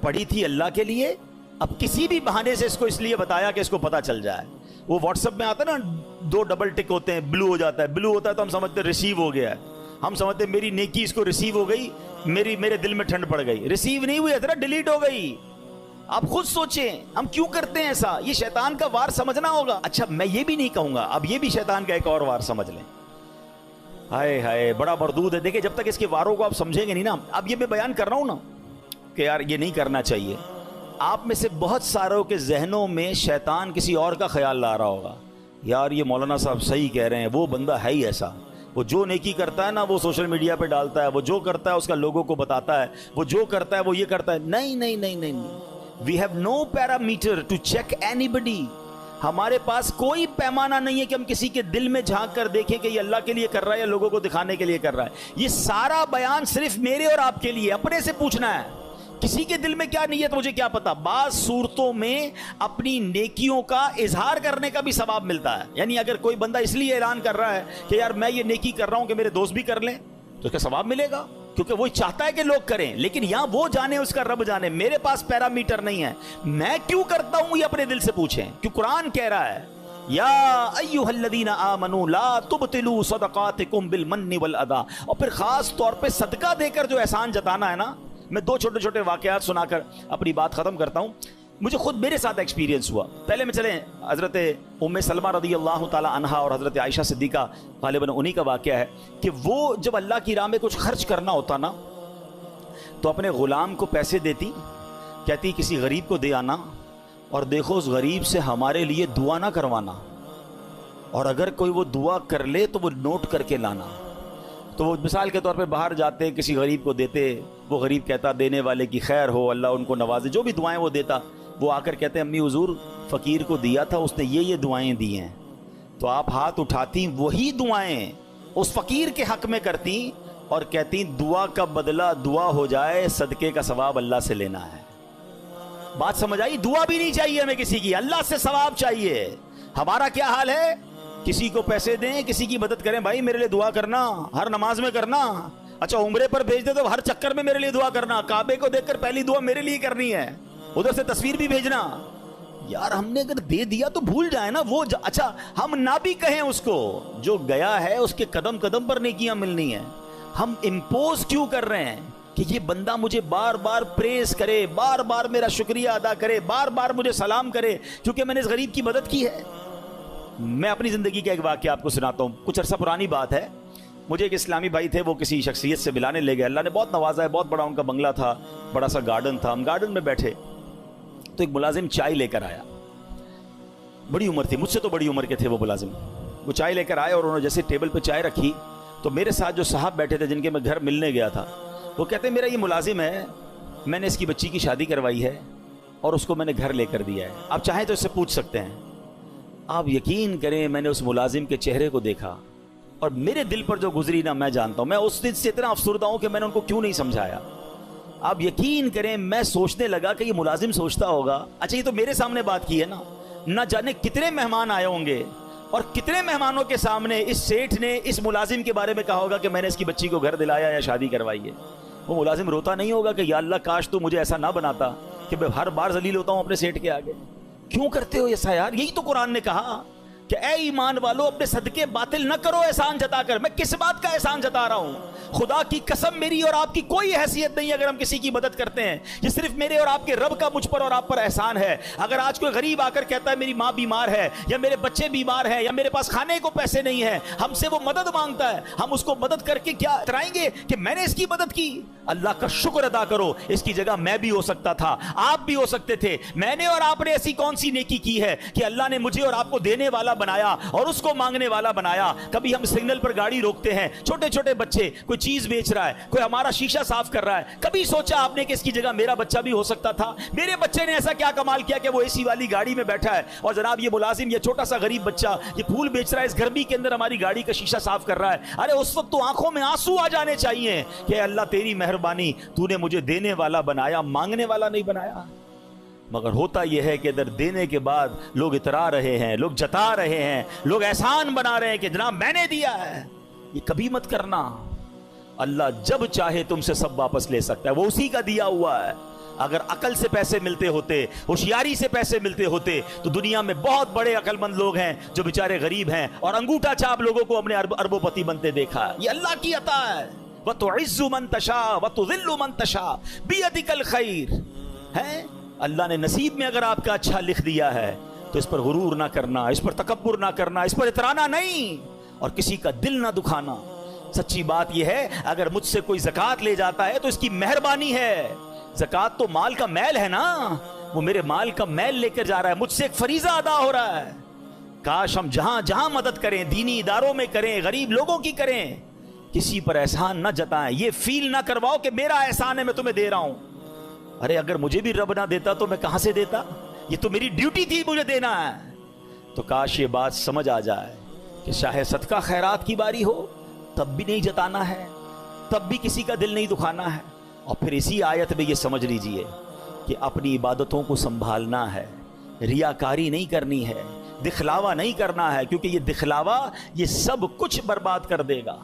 پڑھی تھی اللہ کے لیے، اب کسی بھی بہانے سے اس کو اس لیے بتایا کہ اس کو پتہ چل جائے. وہ واٹس ایپ میں آتا ہے نا 2 ڈبل ٹک ہوتے ہیں، بلو ہو جاتا ہے. بلو ہوتا ہے تو ہم سمجھتے ریسیو ہو گیا ہے، ہم سمجھتے میری نیکی اس کو ریسیو ہو گئی، میرے دل میں ٹھنڈ پڑ گئی. ریسیو نہیں ہوئی، ذرا ڈیلیٹ ہو گئی. آپ خود سوچیں ہم کیوں کرتے ہیں ایسا. یہ شیطان کا وار سمجھنا ہوگا. اچھا میں یہ بھی نہیں کہوں گا، اب یہ بھی شیطان کا ایک اور وار سمجھ لیں. ہائے ہائے بڑا مردود ہے. دیکھیں جب تک اس کے واروں کو آپ سمجھیں گے نہیں نا. اب یہ میں بیان کر رہا ہوں نا کہ یار یہ نہیں کرنا چاہیے. آپ میں سے بہت ساروں کے ذہنوں میں شیطان کسی اور کا خیال لا رہا ہوگا، یار یہ مولانا صاحب صحیح کہہ رہے ہیں، وہ بندہ ہے ہی ایسا، وہ جو نیکی کرتا ہے نا وہ سوشل میڈیا پہ ڈالتا ہے، وہ جو کرتا ہے اس کا لوگوں کو بتاتا ہے، وہ جو کرتا ہے وہ یہ کرتا ہے. نہیں نہیں نہیں نہیں نہیں. We have no parameter to check anybody. ہمارے پاس کوئی پیمانہ نہیں ہے کہ ہم کسی کے دل میں جھانک کر دیکھیں کہ یہ اللہ کے لیے کر رہا ہے یا لوگوں کو دکھانے کے لیے کر رہا ہے. یہ سارا بیان صرف میرے اور آپ کے لیے، اپنے سے پوچھنا ہے. کسی کے دل میں کیا نیت مجھے کیا پتا. بعض صورتوں میں اپنی نیکیوں کا اظہار کرنے کا بھی ثواب ملتا ہے. یعنی اگر کوئی بندہ اس لیے اعلان کر رہا ہے کہ یار میں یہ نیکی کر رہا ہوں کہ میرے دوست بھی کر لیں تو اس کا ثواب ملے گا، کیونکہ وہ چاہتا ہے کہ لوگ کریں. لیکن یہاں وہ جانے اس کا رب جانے. میرے پاس پیرامیٹر نہیں ہے. میں کیوں کرتا ہوں یہ اپنے دل سے پوچھیں. کیوں قرآن کہہ رہا ہے یا ایھا الذین آمنوا لا تبطلوا صدقاتکم بالمن والاذی. اور پھر خاص طور پہ صدقہ دے کر جو احسان جتانا ہے نا. میں 2 چھوٹے چھوٹے واقعات سنا کر اپنی بات ختم کرتا ہوں. مجھے خود میرے ساتھ ایکسپیرینس ہوا. پہلے میں چلیں حضرت ام سلمہ رضی اللہ تعالی عنہا اور حضرت عائشہ صدیقہ غالباً انہی کا واقعہ ہے کہ وہ جب اللہ کی راہ میں کچھ خرچ کرنا ہوتا نا تو اپنے غلام کو پیسے دیتی، کہتی کسی غریب کو دے آنا اور دیکھو اس غریب سے ہمارے لیے دعا نہ کروانا، اور اگر کوئی وہ دعا کر لے تو وہ نوٹ کر کے لانا. تو وہ مثال کے طور پہ باہر جاتے کسی غریب کو دیتے، وہ غریب کہتا دینے والے کی خیر ہو، اللہ ان کو نوازے، جو بھی دعائیں وہ دیتا. وہ آ کر کہتے امی حضور فقیر کو دیا تھا اس نے یہ دعائیں دی ہیں. تو آپ ہاتھ اٹھاتی وہی دعائیں اس فقیر کے حق میں کرتی اور کہتی دعا کا بدلہ دعا ہو جائے، صدقے کا ثواب اللہ سے لینا ہے. بات سمجھ آئی؟ دعا بھی نہیں چاہیے ہمیں کسی کی، اللہ سے ثواب چاہیے. ہمارا کیا حال ہے؟ کسی کو پیسے دیں، کسی کی مدد کریں، بھائی میرے لیے دعا کرنا، ہر نماز میں کرنا. اچھا عمرے پر بھیج دے تو ہر چکر میں میرے لیے دعا کرنا. کعبے کو دیکھ کر پہلی دعا میرے لیے کرنی ہے، ادھر سے تصویر بھی بھیجنا. یار ہم نے اگر دے دیا تو بھول جائے نا وہ. اچھا ہم نہ بھی کہیں اس کو، جو گیا ہے اس کے قدم قدم پر نیکیاں ملنی ہیں. ہم امپوز کیوں کر رہے ہیں کہ یہ بندہ مجھے بار بار پریز کرے، بار بار میرا شکریہ ادا کرے، بار بار مجھے سلام کرے کیونکہ میں نے اس غریب کی مدد کی ہے. میں اپنی زندگی کا ایک واقعہ آپ کو سناتا ہوں. کچھ عرصہ پرانی بات ہے. مجھے ایک اسلامی بھائی تھے، وہ کسی شخصیت سے ملانے لے گئے. اللہ نے بہت نوازا ہے، بہت بڑا ان کا بنگلہ تھا، بڑا سا گارڈن تھا. ہم گارڈن میں بیٹھے تو ایک ملازم چائے لے کر آیا. بڑی عمر تھی، مجھ سے تو بڑی عمر کے تھے وہ ملازم. وہ چائے لے کر آئے اور انہوں نے جیسے ٹیبل پہ چائے رکھی تو میرے ساتھ جو صاحب بیٹھے تھے جن کے میں گھر ملنے گیا تھا وہ کہتے ہیں میرا یہ ملازم ہے، میں نے اس کی بچی کی شادی کروائی ہے اور اس کو میں نے گھر لے کر دیا ہے. آپ چاہیں تو اس سے پوچھ سکتے ہیں. آپ یقین کریں میں نے اس ملازم کے چہرے کو دیکھا اور میرے دل پر جو گزری نا میں جانتا ہوں. میں اس دن سے اتنا افسردہ ہوں کہ میں نے ان کو کیوں نہیں سمجھایا. آپ یقین کریں میں سوچنے لگا کہ یہ ملازم سوچتا ہوگا اچھا یہ تو میرے سامنے بات کی ہے نا، نہ جانے کتنے مہمان آئے ہوں گے اور کتنے مہمانوں کے سامنے اس سیٹھ نے اس ملازم کے بارے میں کہا ہوگا کہ میں نے اس کی بچی کو گھر دلایا یا شادی کروائی ہے. وہ ملازم روتا نہیں ہوگا کہ یا اللہ کاش تو مجھے ایسا نہ بناتا کہ میں ہر بار ذلیل ہوتا ہوں اپنے سیٹھ کے آگے. کیوں کرتے ہو ایسا یار؟ یہی تو قرآن نے کہا کہ اے ایمان والو اپنے صدقے باطل نہ کرو احسان جتا کر. میں کس بات کا احسان جتا رہا ہوں؟ خدا کی قسم میری اور آپ کی کوئی حیثیت نہیں اگر ہم کسی کی مدد کرتے ہیں. یہ صرف میرے اور آپ کے رب کا مجھ پر اور آپ پر احسان ہے. اگر آج کوئی غریب آ کر کہتا ہے میری ماں بیمار ہے یا میرے بچے بیمار ہیں یا میرے پاس کھانے کو پیسے نہیں ہیں، ہم سے وہ مدد مانگتا ہے، ہم اس کو مدد کر کے کیا اترائیں گے کہ میں نے اس کی مدد کی؟ اللہ کا شکر ادا کرو، اس کی جگہ میں بھی ہو سکتا تھا، آپ بھی ہو سکتے تھے۔ میں نے اور آپ نے ایسی کون سی نیکی کی ہے کہ اللہ نے مجھے اور آپ کو دینے والا بنایا اور اس کو مانگنے والا بنایا؟ کبھی ہم سگنل پر گاڑی روکتے ہیں، چھوٹے چھوٹے بچے، کوئی چیز بیچ رہا ہے، کوئی ہمارا شیشہ صاف کر رہا ہے، کبھی سوچا آپ نے کہ اس کی جگہ میرا بچہ بھی ہو سکتا تھا؟ میرے بچے نے ایسا کیا کمال کیا کہ وہ اے سی والی گاڑی میں بیٹھا ہے، اور جناب یہ ملازم، یہ چھوٹا سا غریب بچہ یہ پھول بیچ رہا ہے، اس گرمی کے اندر ہماری گاڑی کا شیشہ صاف کر رہا ہے۔ ارے اس وقت تو آنکھوں میں آنسو آ جانے چاہیے کہ اللہ تیری مہربانی، تو نے مجھے دینے والا بنایا، مانگنے والا نہیں بنایا۔ مگر ہوتا یہ ہے کہ ادھر دینے کے بعد لوگ اترا رہے ہیں، لوگ جتا رہے ہیں، لوگ احسان بنا رہے ہیں کہ جناب میں نے دیا ہے۔ یہ کبھی مت کرنا۔ اللہ جب چاہے تم سے سب واپس لے سکتا ہے، وہ اسی کا دیا ہوا ہے۔ اگر عقل سے پیسے ملتے ہوتے، ہوشیاری سے پیسے ملتے ہوتے، تو دنیا میں بہت بڑے عقل مند لوگ ہیں جو بیچارے غریب ہیں اور انگوٹھا چھاپ لوگوں کو اپنے اربوں پتی بنتے دیکھا۔ یہ اللہ کی عطا ہے۔ وَتُعِزُّ مَن تَشَاءُ وَتُذِلُّ مَن تَشَاءُ بِيَدِكَ الْخَيْرُ ہے۔ اللہ نے نصیب میں اگر آپ کا اچھا لکھ دیا ہے تو اس پر غرور نہ کرنا، اس پر تکبر نہ کرنا، اس پر اترانا نہیں، اور کسی کا دل نہ دکھانا۔ سچی بات یہ ہے، اگر مجھ سے کوئی زکوٰۃ لے جاتا ہے تو اس کی مہربانی ہے۔ زکوٰۃ تو مال کا میل ہے نا، وہ میرے مال کا میل لے کر جا رہا ہے، مجھ سے ایک فریضہ ادا ہو رہا ہے۔ کاش ہم جہاں جہاں مدد کریں، دینی اداروں میں کریں، غریب لوگوں کی کریں، کسی پر احسان نہ جتائیں، یہ فیل نہ کرواؤ کہ میرا احسان ہے میں تمہیں دے رہا ہوں۔ ارے اگر مجھے بھی رب نہ دیتا تو میں کہاں سے دیتا؟ یہ تو میری ڈیوٹی تھی، مجھے دینا ہے۔ تو کاش یہ بات سمجھ آ جائے کہ چاہے صدقہ خیرات کی باری ہو تب بھی نہیں جتانا ہے، تب بھی کسی کا دل نہیں دکھانا ہے۔ اور پھر اسی آیت میں یہ سمجھ لیجئے کہ اپنی عبادتوں کو سنبھالنا ہے، ریاکاری نہیں کرنی ہے، دکھلاوا نہیں کرنا ہے، کیونکہ یہ دکھلاوا یہ سب کچھ برباد کر دے گا۔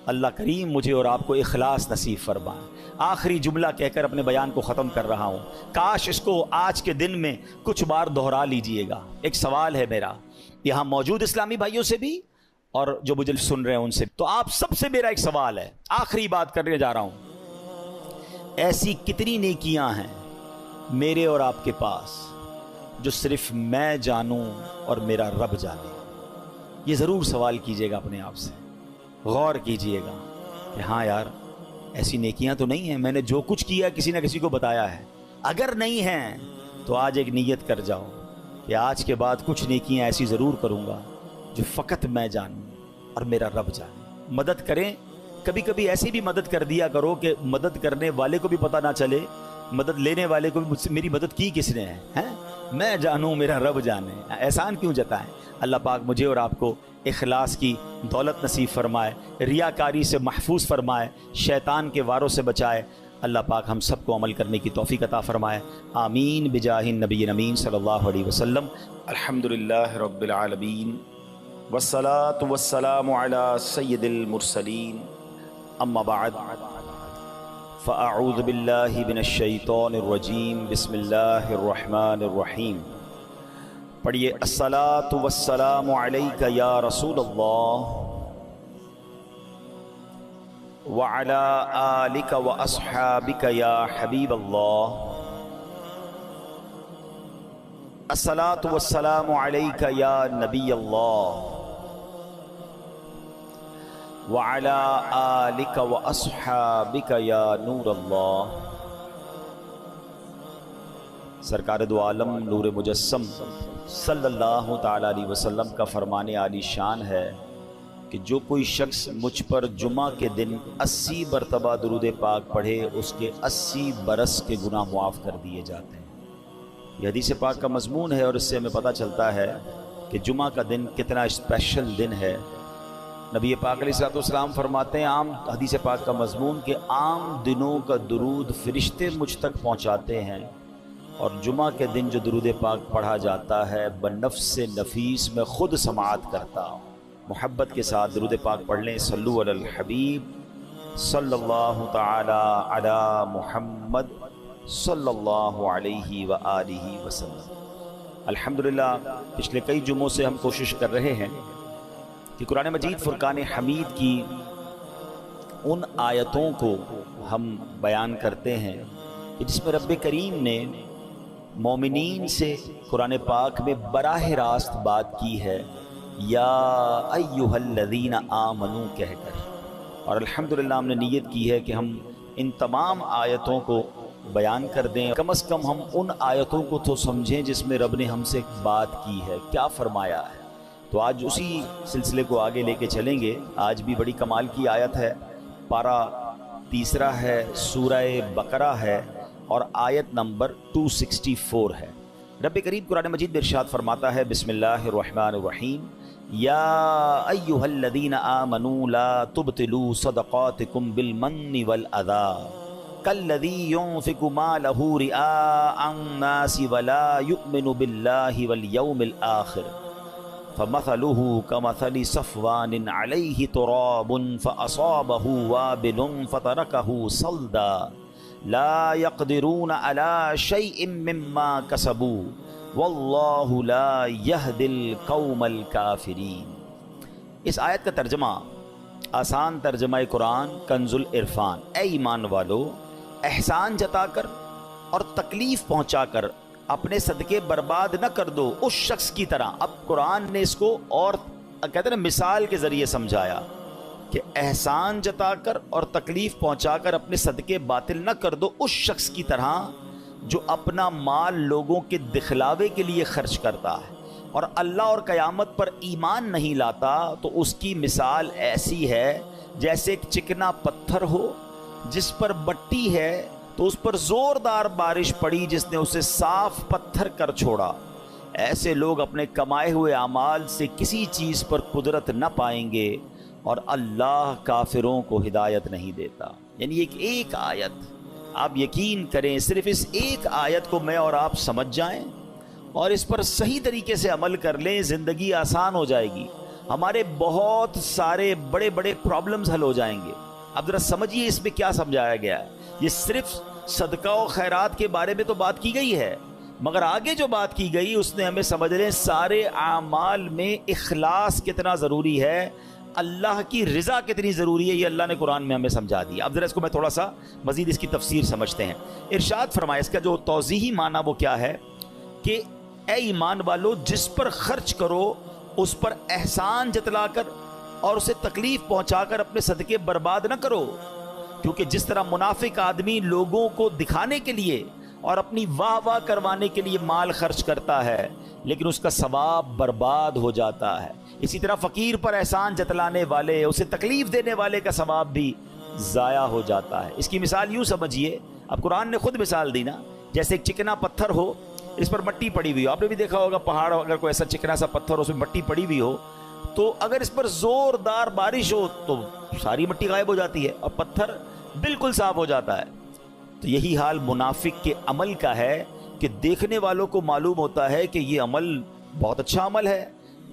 اللہ کریم مجھے اور آپ کو اخلاص نصیب فرمائے۔ آخری جملہ کہہ کر اپنے بیان کو ختم کر رہا ہوں، کاش اس کو آج کے دن میں کچھ بار دہرا لیجئے گا۔ ایک سوال ہے میرا یہاں موجود اسلامی بھائیوں سے بھی اور جو مجھے سن رہے ہیں ان سے، تو آپ سب سے میرا ایک سوال ہے، آخری بات کرنے جا رہا ہوں۔ ایسی کتنی نیکیاں ہیں میرے اور آپ کے پاس جو صرف میں جانوں اور میرا رب جانے؟ یہ ضرور سوال کیجئے گا اپنے آپ سے، غور کیجئے گا کہ ہاں یار ایسی نیکیاں تو نہیں ہیں، میں نے جو کچھ کیا کسی نہ کسی کو بتایا ہے۔ اگر نہیں ہیں تو آج ایک نیت کر جاؤ کہ آج کے بعد کچھ نیکیاں ایسی ضرور کروں گا جو فقط میں جانوں اور میرا رب جانے۔ مدد کریں، کبھی کبھی ایسی بھی مدد کر دیا کرو کہ مدد کرنے والے کو بھی پتہ نہ چلے، مدد لینے والے کو بھی مجھ سے میری مدد کی کس نے ہے، میں جانوں میرا رب جانے۔ احسان کیوں جتائیں؟ اللہ پاک مجھے اور آپ کو اخلاص کی دولت نصیب فرمائے، ریاکاری سے محفوظ فرمائے، شیطان کے واروں سے بچائے۔ اللہ پاک ہم سب کو عمل کرنے کی توفیق عطا فرمائے، آمین بجاہ النبی امین صلی اللہ علیہ وسلم۔ الحمدللہ رب العالمین والصلاة والسلام علی سید المرسلین، اما بعد فاعوذ باللہ من الشیطان الرجیم، بسم اللہ الرحمن الرحیم۔ پڑھیے، الصلاۃ والسلام علیک یا رسول اللہ وعلی آلک واصحابک یا حبیب اللہ۔ الصلاۃ والسلام علیک یا نبی اللہ وعلی آلک واصحابک یا نور اللہ۔ سرکار دو عالم نور مجسم صلی اللہ تعالی علیہ وسلم کا فرمان عالی شان ہے کہ جو کوئی شخص مجھ پر جمعہ کے دن 80 مرتبہ درود پاک پڑھے اس کے 80 برس کے گناہ معاف کر دیے جاتے ہیں۔ یہ حدیث پاک کا مضمون ہے اور اس سے ہمیں پتہ چلتا ہے کہ جمعہ کا دن کتنا اسپیشل دن ہے۔ نبی پاک علیہ السلام فرماتے ہیں، عام حدیث پاک کا مضمون کہ عام دنوں کا درود فرشتے مجھ تک پہنچاتے ہیں، اور جمعہ کے دن جو درود پاک پڑھا جاتا ہے بنفس نفیس میں خود سماعت کرتا ہوں۔ محبت کے ساتھ درود پاک پڑھ لیں، صلو علی الحبیب صلی اللہ تعالی علی محمد صلی اللہ علیہ وآلہ وسلم۔ الحمدللہ پچھلے کئی جمعوں سے ہم کوشش کر رہے ہیں کہ قرآن مجید فرقان حمید کی ان آیتوں کو ہم بیان کرتے ہیں کہ جس میں رب کریم نے مومنین سے قرآن پاک میں براہ راست بات کی ہے، یا ایہا الذین آمنو کہہ کر، اور الحمدللہ ہم نے نیت کی ہے کہ ہم ان تمام آیتوں کو بیان کر دیں. کم از کم ہم ان آیتوں کو تو سمجھیں جس میں رب نے ہم سے بات کی ہے, کیا فرمایا ہے. تو آج اسی سلسلے کو آگے لے کے چلیں گے. آج بھی بڑی کمال کی آیت ہے, پارہ 3 ہے, سورہ بقرہ ہے اور آیت نمبر 264 ہے. رب کریم قرآن مجید میں ارشاد فرماتا ہے, بسم اللہ الرحمن الرحیم, یا ایھا الذین آمنوا لا تبطلوا صدقاتکم بالمن والأذی کالذی ينفق مالہ رئاء الناس ولا یؤمن باللہ والیوم الآخر فمثلہ کمثل صفوان علیہ تراب فأصابہ وابل فترکہ صلدا لا يقدرون على شيء مما كسبوا واللہ لا يهدي القوم الكافرین. اس آیت کا ترجمہ, آسان ترجمہ قرآن کنز العرفان, اے ایمان والو احسان جتا کر اور تکلیف پہنچا کر اپنے صدقے برباد نہ کر دو اس شخص کی طرح. اب قرآن نے اس کو اور کہتے ہیں نا مثال کے ذریعے سمجھایا کہ احسان جتا کر اور تکلیف پہنچا کر اپنے صدقے باطل نہ کر دو اس شخص کی طرح جو اپنا مال لوگوں کے دکھلاوے کے لیے خرچ کرتا ہے اور اللہ اور قیامت پر ایمان نہیں لاتا. تو اس کی مثال ایسی ہے جیسے ایک چکنا پتھر ہو جس پر مٹی ہے تو اس پر زوردار بارش پڑی جس نے اسے صاف پتھر کر چھوڑا. ایسے لوگ اپنے کمائے ہوئے اعمال سے کسی چیز پر قدرت نہ پائیں گے اور اللہ کافروں کو ہدایت نہیں دیتا. یعنی ایک آیت, آپ یقین کریں صرف اس ایک آیت کو میں اور آپ سمجھ جائیں اور اس پر صحیح طریقے سے عمل کر لیں, زندگی آسان ہو جائے گی, ہمارے بہت سارے بڑے بڑے پرابلمز حل ہو جائیں گے. اب ذرا سمجھیے اس میں کیا سمجھایا گیا ہے. یہ صرف صدقہ و خیرات کے بارے میں تو بات کی گئی ہے, مگر آگے جو بات کی گئی اس نے ہمیں سمجھ لیں سارے اعمال میں اخلاص کتنا ضروری ہے, اللہ کی رضا کتنی ضروری ہے, یہ اللہ نے قرآن میں ہمیں سمجھا دیا. اب ذرا اس کو میں تھوڑا سا مزید اس کی تفسیر سمجھتے ہیں. ارشاد فرمائے, اس کا جو توضیحی معنی وہ کیا ہے کہ اے ایمان والو جس پر خرچ کرو اس پر احسان جتلا کر اور اسے تکلیف پہنچا کر اپنے صدقے برباد نہ کرو, کیونکہ جس طرح منافق آدمی لوگوں کو دکھانے کے لیے اور اپنی واہ واہ کروانے کے لیے مال خرچ کرتا ہے لیکن اس کا ثواب برباد ہو جاتا ہے, اسی طرح فقیر پر احسان جتلانے والے, اسے تکلیف دینے والے کا ثواب بھی ضائع ہو جاتا ہے. اس کی مثال یوں سمجھیے, اب قرآن نے خود مثال دی نا, جیسے ایک چکنا پتھر ہو اس پر مٹی پڑی ہوئی ہو. آپ نے بھی دیکھا ہوگا پہاڑ, اگر کوئی ایسا چکنا سا پتھر ہو اس میں مٹی پڑی ہوئی ہو تو اگر اس پر زوردار بارش ہو تو ساری مٹی غائب ہو جاتی ہے اور پتھر بالکل صاف ہو جاتا ہے. تو یہی حال منافق کے عمل کا ہے کہ دیکھنے والوں کو معلوم ہوتا ہے کہ یہ عمل بہت اچھا عمل ہے,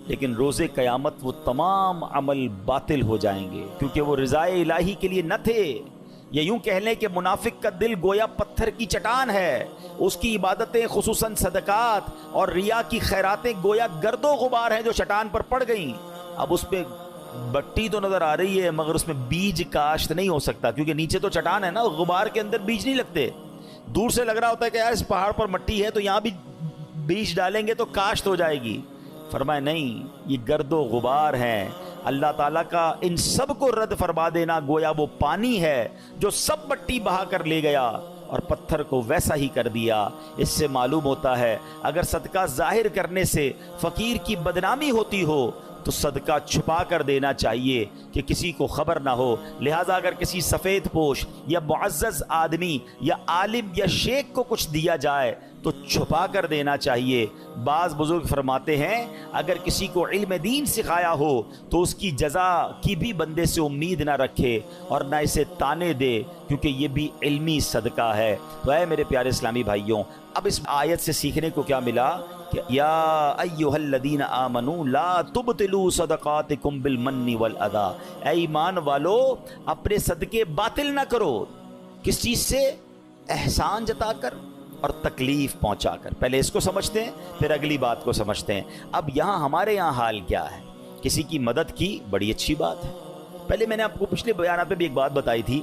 لیکن روز قیامت وہ تمام عمل باطل ہو جائیں گے کیونکہ وہ رضائے الہی کے لیے نہ تھے. یہ یوں کہہ لیں کہ منافق کا دل گویا پتھر کی چٹان ہے, اس کی عبادتیں خصوصاً صدقات اور ریا کی خیراتیں گویا گرد و غبار ہیں جو چٹان پر پڑ گئیں. اب اس پہ مٹی تو نظر آ رہی ہے مگر اس میں بیج کاشت نہیں ہو سکتا کیونکہ نیچے تو چٹان ہے نا, غبار کے اندر بیج نہیں لگتے. دور سے لگ رہا ہوتا ہے کہ یار اس پہاڑ پر مٹی ہے تو یہاں بھی بیج ڈالیں گے تو کاشت ہو جائے گی. فرمائے نہیں, یہ گرد و غبار ہیں. اللہ تعالیٰ کا ان سب کو رد فرما دینا گویا وہ پانی ہے جو سب مٹی بہا کر لے گیا اور پتھر کو ویسا ہی کر دیا. اس سے معلوم ہوتا ہے اگر صدقہ ظاہر کرنے سے فقیر کی بدنامی ہوتی ہو تو صدقہ چھپا کر دینا چاہیے کہ کسی کو خبر نہ ہو. لہٰذا اگر کسی سفید پوش یا معزز آدمی یا عالم یا شیخ کو کچھ دیا جائے تو چھپا کر دینا چاہیے. بعض بزرگ فرماتے ہیں اگر کسی کو علم دین سکھایا ہو تو اس کی جزا کی بھی بندے سے امید نہ رکھے اور نہ اسے تانے دے کیونکہ یہ بھی علمی صدقہ ہے. تو اے میرے پیارے اسلامی بھائیوں, اب اس آیت سے سیکھنے کو کیا ملا کہ یا ایھا الذین آمنوا لا تبطلوا صدقاتکم بالمن والاذی, اے ایمان والو اپنے صدقے باطل نہ کرو. کس چیز سے؟ احسان جتا کر اور تکلیف پہنچا کر. پہلے اس کو سمجھتے ہیں پھر اگلی بات کو سمجھتے ہیں. اب یہاں ہمارے یہاں حال کیا ہے, کسی کی مدد کی بڑی اچھی بات ہے. پہلے میں نے آپ کو پچھلے بیانات میں بھی ایک بات بتائی تھی,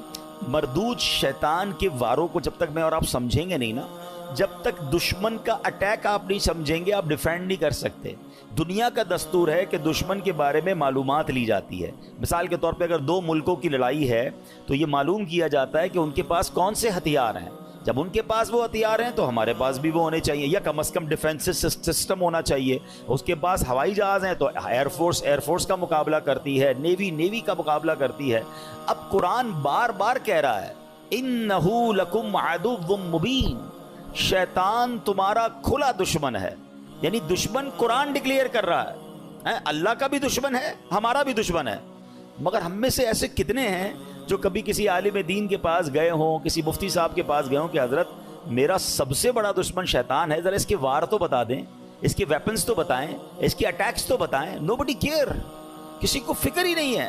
مردود شیطان کے واروں کو جب تک میں اور آپ سمجھیں گے نہیں نا جب تک دشمن کا اٹیک آپ نہیں سمجھیں گے آپ ڈیفینڈ نہیں کر سکتے. دنیا کا دستور ہے کہ دشمن کے بارے میں معلومات لی جاتی ہے. مثال کے طور پہ اگر دو ملکوں کی لڑائی ہے تو یہ معلوم کیا جاتا ہے کہ ان کے پاس کون سے ہتھیار ہیں. جب ان کے پاس وہ ہتھیار ہیں تو ہمارے پاس بھی وہ ہونے چاہیے, یا کم از کم ڈیفینس سسٹم ہونا چاہیے. اس کے پاس ہوائی جہاز ہیں تو ایئر فورس کا مقابلہ کرتی ہے, نیوی کا مقابلہ کرتی ہے. اب قرآن بار بار کہہ رہا ہے اِنَّهُ لَكُمْ عَدُوٌّ مُبِينٌ, شیطان تمہارا کھلا دشمن ہے. یعنی دشمن قرآن ڈکلیئر کر رہا ہے, اللہ کا بھی دشمن ہے, ہمارا بھی دشمن ہے. مگر ہم میں سے ایسے کتنے ہیں جو کبھی کسی عالم دین کے پاس گئے ہوں, کسی مفتی صاحب کے پاس گئے ہوں کہ حضرت میرا سب سے بڑا دشمن شیطان ہے, ذرا اس کے وار تو بتا دیں, اس کے ویپنز تو بتائیں, اس کے اٹیکس تو بتائیں. نوبڈی کیئر, کسی کو فکر ہی نہیں ہے.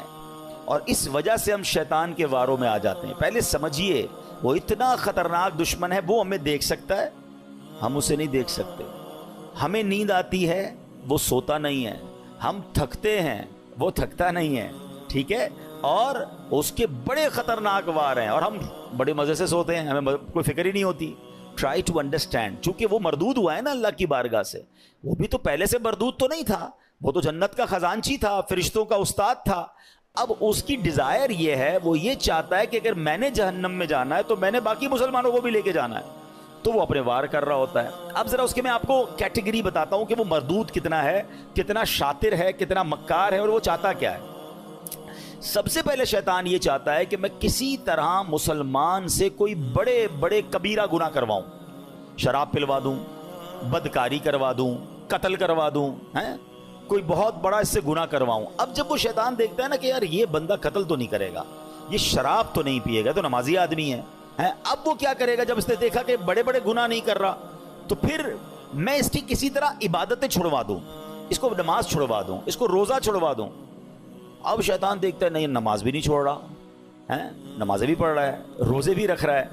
اور اس وجہ سے ہم شیطان کے واروں میں آ جاتے ہیں. پہلے سمجھیے وہ اتنا خطرناک دشمن ہے, وہ ہمیں دیکھ سکتا ہے, ہم اسے نہیں دیکھ سکتے. ہمیں نیند آتی ہے, وہ سوتا نہیں ہے. ہم تھکتے ہیں, وہ تھکتا نہیں ہے. ٹھیک ہے, اور اس کے بڑے خطرناک وار ہیں, اور ہم بڑے مزے سے سوتے ہیں, ہمیں کوئی فکر ہی نہیں ہوتی. ٹرائی ٹو انڈرسٹینڈ, چونکہ وہ مردود ہوا ہے نا اللہ کی بارگاہ سے. وہ بھی تو پہلے سے مردود تو نہیں تھا, وہ تو جنت کا خزانچی تھا, فرشتوں کا استاد تھا. اب اس کی ڈیزائر یہ ہے, وہ یہ چاہتا ہے کہ اگر میں نے جہنم میں جانا ہے تو میں نے باقی مسلمانوں کو بھی لے کے جانا ہے, تو وہ اپنے وار کر رہا ہوتا ہے. اب ذرا اس کے میں آپ کو کیٹیگری بتاتا ہوں کہ وہ مردود کتنا ہے, کتنا شاطر ہے, کتنا مکار ہے, اور وہ چاہتا کیا ہے. سب سے پہلے شیطان یہ چاہتا ہے کہ میں کسی طرح مسلمان سے کوئی بڑے بڑے کبیرہ گناہ کرواؤں, شراب پلوا دوں, بدکاری کروا دوں, قتل کروا دوں, کوئی بہت بڑا اس سے گناہ کرواؤں. اب جب وہ شیطان دیکھتا ہے نا کہ یار یہ بندہ قتل تو نہیں کرے گا, یہ شراب تو نہیں پیے گا, تو نمازی آدمی ہے, اب وہ کیا کرے گا جب اس نے دیکھا کہ بڑے بڑے گناہ نہیں کر رہا, تو پھر میں اس کی کسی طرح عبادتیں چھڑوا دوں, اس کو نماز چھڑوا دوں, اس کو روزہ چھڑوا دوں. اب شیطان دیکھتا ہے نہیں, نماز بھی نہیں چھوڑ رہا ہے, نمازیں بھی پڑھ رہا ہے, روزے بھی رکھ رہا ہے,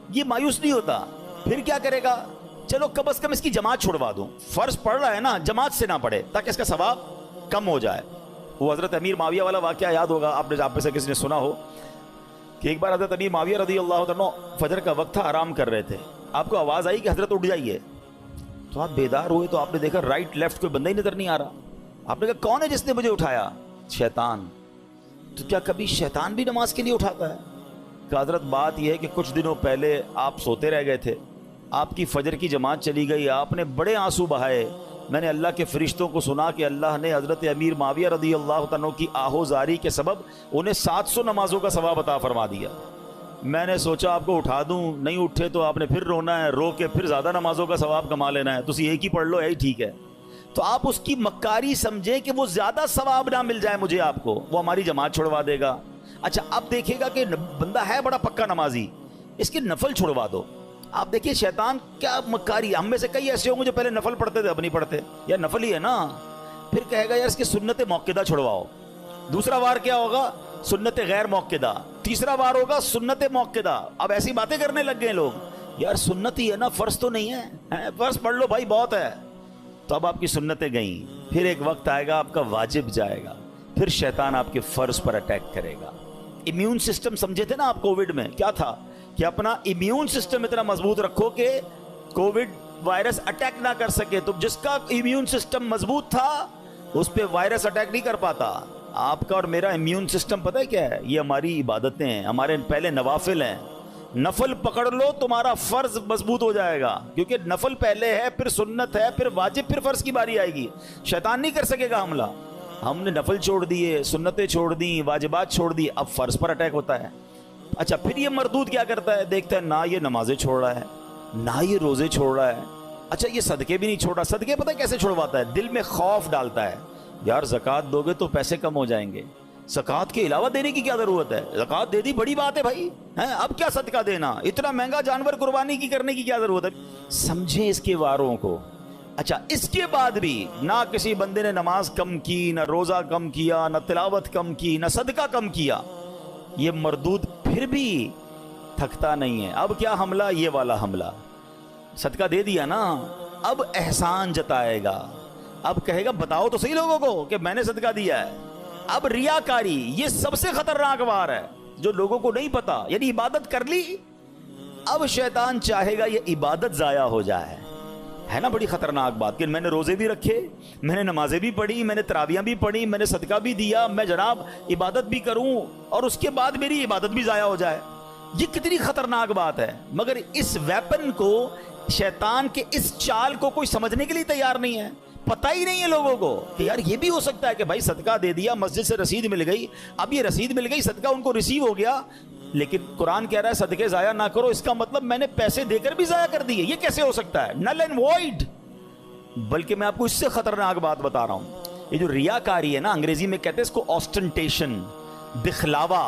یہ مایوس نہیں ہوتا. پھر کیا کرے گا, چلو کم از کم اس کی جماعت چھوڑوا دوں, فرض پڑھ رہا ہے نا, جماعت سے نہ پڑھے تاکہ اس کا ثواب کم ہو جائے. وہ حضرت امیر معاویہ والا واقعہ یاد ہوگا آپ میں سے کسی نے سنا ہو کہ ایک بار حضرت امیر معاویہ رضی اللہ عنہ فجر کا وقت تھا, آرام کر رہے تھے. آپ کو آواز آئی کہ حضرت اٹھ جائیے, تو آپ بیدار ہوئے تو آپ نے دیکھا رائٹ لیفٹ کوئی بندہ ہی نظر نہیں آ رہا. آپ نے کہا کون ہے جس نے مجھے اٹھایا؟ شیطان. تو کیا کبھی شیطان بھی نماز کے لیے اٹھاتا ہے؟ کہ حضرت بات یہ ہے کہ کچھ دنوں پہلے آپ سوتے رہ گئے تھے, آپ کی فجر کی جماعت چلی گئی, آپ نے بڑے آنسو بہائے, میں نے اللہ کے فرشتوں کو سنا کہ اللہ نے حضرت امیر معاویہ رضی اللہ عنہ کی آہوزاری کے سبب انہیں 700 نمازوں کا ثواب عطا فرما دیا. میں نے سوچا آپ کو اٹھا دوں, نہیں اٹھے تو آپ نے پھر رونا ہے, رو کے پھر زیادہ نمازوں کا ثواب کما لینا ہے, تو ایک ہی پڑھ لو, یہی ٹھیک ہے. تو آپ اس کی مکاری سمجھیں کہ وہ زیادہ ثواب نہ مل جائے مجھے آپ کو, وہ ہماری جماعت چھڑوا دے گا. اچھا اب دیکھے گا کہ بندہ ہے بڑا پکا نمازی, اس کے نفل چھڑوا دو. آپ دیکھیے شیطان کیا مکاری. ہم میں سے کئی ایسے ہوں گے جو پہلے نفل پڑھتے تھے, اب نہیں پڑھتے, یا نفل ہی ہے نا, پھر کہے گا یار اس کی سنت موقدہ چھڑواؤ. دوسرا وار کیا ہوگا؟ سنت غیر موقدہ. تیسرا وار ہوگا سنت موقدہ. اب ایسی باتیں کرنے لگ گئے لوگ, یار سنت ہی ہے نا, فرض تو نہیں ہے, فرض پڑھ لو بھائی بہت ہے. تو اب آپ کی سنتیں گئیں, پھر ایک وقت آئے گا آپ کا واجب جائے گا, پھر شیطان آپ کے فرض پر اٹیک کرے گا. امیون سسٹم سمجھے تھے نا آپ کووڈ میں, کیا تھا کہ اپنا امیون سسٹم اتنا مضبوط رکھو کہ کووڈ وائرس اٹیک نہ کر سکے. تو جس کا امیون سسٹم مضبوط تھا اس پہ وائرس اٹیک نہیں کر پاتا. آپ کا اور میرا امیون سسٹم پتہ ہے کیا ہے؟ یہ ہماری عبادتیں ہیں, ہمارے پہلے نوافل ہیں. نفل پکڑ لو تمہارا فرض مضبوط ہو جائے گا, کیونکہ نفل پہلے ہے, پھر سنت ہے, پھر واجب, پھر فرض کی باری آئے گی. شیطان نہیں کر سکے گا حملہ. ہم نے نفل چھوڑ دیے, سنتیں چھوڑ دی, واجبات چھوڑ دی, اب فرض پر اٹیک ہوتا ہے. اچھا پھر یہ مردود کیا کرتا ہے, دیکھتا ہے نہ یہ نمازیں چھوڑ رہا ہے, نہ یہ روزے چھوڑ رہا ہے, اچھا یہ صدقے بھی نہیں چھوڑ رہا. صدقے پتہ کیسے چھوڑواتا ہے؟ دل میں خوف ڈالتا ہے, یار زکوٰۃ دو گے تو پیسے کم ہو جائیں گے, زکوٰۃ کے علاوہ دینے کی کیا ضرورت ہے, زکوٰۃ دے دی بڑی بات ہے بھائی, اب کیا صدقہ دینا, اتنا مہنگا جانور قربانی کی کرنے کی کیا ضرورت ہے. سمجھیں اس کے واروں کو. اچھا اس کے بعد بھی نہ کسی بندے نے نماز کم کی, نہ روزہ کم کیا, نہ تلاوت کم کی, نہ صدقہ کم کیا, یہ مردود پھر بھی تھکتا نہیں ہے. اب کیا حملہ؟ یہ والا حملہ. صدقہ دے دیا نا, اب احسان جتائے گا, اب کہے گا بتاؤ تو صحیح لوگوں کو کہ میں نے صدقہ دیا ہے. اب ریاکاری یہ سب سے خطرناک وار ہے جو لوگوں کو نہیں پتا. یعنی عبادت کر لی, اب شیطان چاہے گا یہ عبادت ضائع ہو جائے. ہے نا بڑی خطرناک بات کہ میں نے روزے بھی رکھے, میں نے نمازیں بھی پڑھی, میں نے تراویحیں بھی پڑھی, میں نے صدقہ بھی دیا, میں جناب عبادت بھی کروں اور اس کے بعد میری عبادت بھی ضائع ہو جائے. یہ کتنی خطرناک بات ہے. مگر اس ویپن کو, شیطان کے اس چال کو کوئی سمجھنے کے لیے تیار نہیں ہے. پتہ ہی نہیں ہے لوگوں کو کہ یار یہ بھی ہو سکتا ہے کہ بھائی صدقہ دے دیا, مسجد سے رسید مل گئی, اب یہ رسید مل گئی, صدقہ ان کو ریسیو ہو گیا, لیکن قرآن کہہ رہا ہے صدقے ضائع نہ کرو, اس کا مطلب میں نے پیسے دے کر بھی ضائع کر دیے. یہ کیسے ہو سکتا ہے؟ Null and void. بلکہ میں آپ کو اس سے خطرناک بات بتا رہا ہوں. یہ جو ریاکاری ہے نا, انگریزی میں کہتے ہیں اس کو آسٹنٹیشن, دکھلاوا,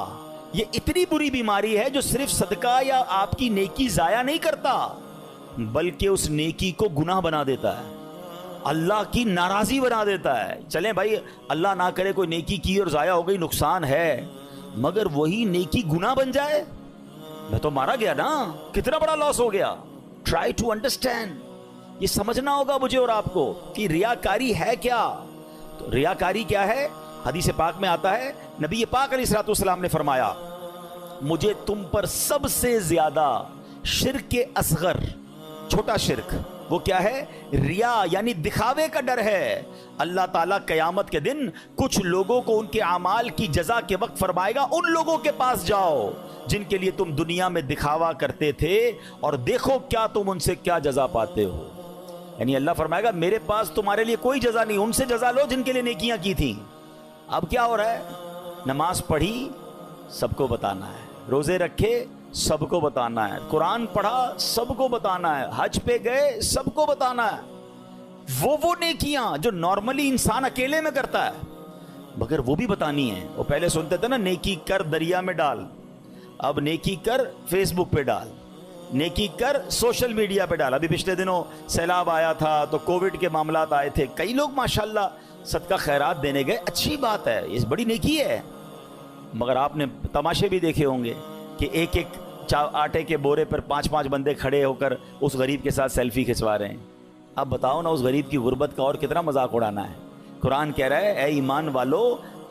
یہ اتنی بری بیماری ہے جو صرف صدقہ یا آپ کی نیکی ضائع نہیں کرتا بلکہ اس نیکی کو گناہ بنا دیتا ہے, اللہ کی ناراضی بنا دیتا ہے. چلیں بھائی اللہ نہ کرے کوئی نیکی کی اور ضائع ہو گئی, نقصان ہے, مگر وہی نیکی گناہ بن جائے, میں تو مارا گیا نا, کتنا بڑا لاس ہو گیا. ٹرائی ٹو انڈرسٹینڈ, یہ سمجھنا ہوگا مجھے اور آپ کو کہ ریاکاری ہے کیا. تو ریاکاری کیا ہے؟ حدیث پاک میں آتا ہے, نبی پاک علیہ الصلوۃ والسلام نے فرمایا, مجھے تم پر سب سے زیادہ شرک اصغر, چھوٹا شرک, وہ کیا ہے؟ ریا, یعنی دکھاوے کا ڈر ہے. اللہ تعالیٰ قیامت کے دن کچھ لوگوں کو ان کے اعمال کی جزا کے وقت فرمائے گا, ان لوگوں کے پاس جاؤ جن کے لیے تم دنیا میں دکھاوا کرتے تھے اور دیکھو کیا تم ان سے کیا جزا پاتے ہو. یعنی اللہ فرمائے گا میرے پاس تمہارے لیے کوئی جزا نہیں, ان سے جزا لو جن کے لیے نیکیاں کی تھیں. اب کیا ہو رہا ہے؟ نماز پڑھی سب کو بتانا ہے, روزے رکھے سب کو بتانا ہے, قرآن پڑھا سب کو بتانا ہے, حج پہ گئے سب کو بتانا ہے. وہ نیکیاں جو نارملی انسان اکیلے میں کرتا ہے مگر وہ بھی بتانی ہے. وہ پہلے سنتے تھے نا, نیکی کر دریا میں ڈال, اب نیکی کر فیس بک پہ ڈال, نیکی کر سوشل میڈیا پہ ڈال. ابھی پچھلے دنوں سیلاب آیا تھا تو کووڈ کے معاملات آئے تھے, کئی لوگ ماشاءاللہ صدقہ خیرات دینے گئے, اچھی بات ہے, یہ بڑی نیکی ہے. مگر آپ نے تماشے بھی دیکھے ہوں گے کہ ایک ایک آٹے کے بورے پر 5 بندے کھڑے ہو کر اس غریب کے ساتھ سیلفی کھنچوا رہے ہیں. اب بتاؤ نا, اس غریب کی غربت کا اور کتنا مذاق اڑانا ہے. قرآن کہہ رہا ہے اے ایمان والو,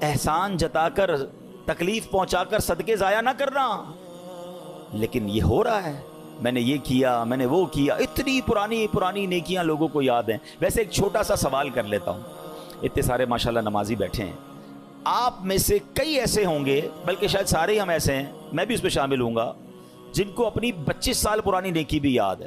احسان جتا کر, تکلیف پہنچا کر صدقے ضائع نہ کرنا. لیکن یہ ہو رہا ہے, میں نے یہ کیا, میں نے وہ کیا, اتنی پرانی نیکیاں لوگوں کو یاد ہیں. ویسے ایک چھوٹا سا سوال کر لیتا ہوں, اتنے سارے ماشاءاللہ نمازی بیٹھے ہیں, آپ میں سے کئی ایسے ہوں گے, بلکہ شاید سارے ہی ہم ایسے ہیں, میں بھی اس پہ شامل ہوں گا, جن کو اپنی 25 سال پرانی نیکی بھی یاد ہے.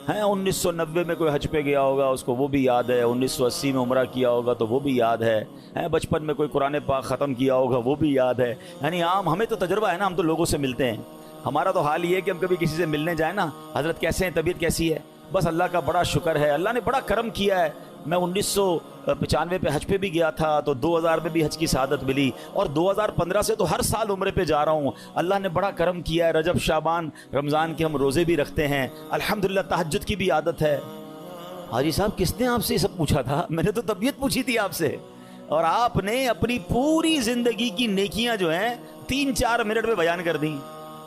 1990 میں کوئی حج پہ گیا ہوگا, اس کو وہ بھی یاد ہے, 1980 میں عمرہ کیا ہوگا تو وہ بھی یاد ہے, بچپن میں کوئی قرآن پاک ختم کیا ہوگا وہ بھی یاد ہے. یعنی عام ہمیں تو تجربہ ہے نا, ہم تو لوگوں سے ملتے ہیں. ہمارا تو حال یہ ہے کہ ہم کبھی کسی سے ملنے جائیں نا, حضرت کیسے ہیں, طبیعت کیسی ہے, بس اللہ کا بڑا شکر ہے, اللہ نے بڑا کرم کیا ہے. میں 1995 پہ حج پہ بھی گیا تھا تو 2000 میں بھی حج کی سعادت ملی, اور 2015 سے تو ہر سال عمرے پہ جا رہا ہوں. اللہ نے بڑا کرم کیا ہے, رجب شعبان رمضان کے ہم روزے بھی رکھتے ہیں, الحمدللہ تہجد کی بھی عادت ہے. حاجی صاحب کس نے آپ سے یہ سب پوچھا تھا؟ میں نے تو طبیعت پوچھی تھی آپ سے, اور آپ نے اپنی پوری زندگی کی نیکیاں جو ہیں 3-4 منٹ میں بیان کر دیں.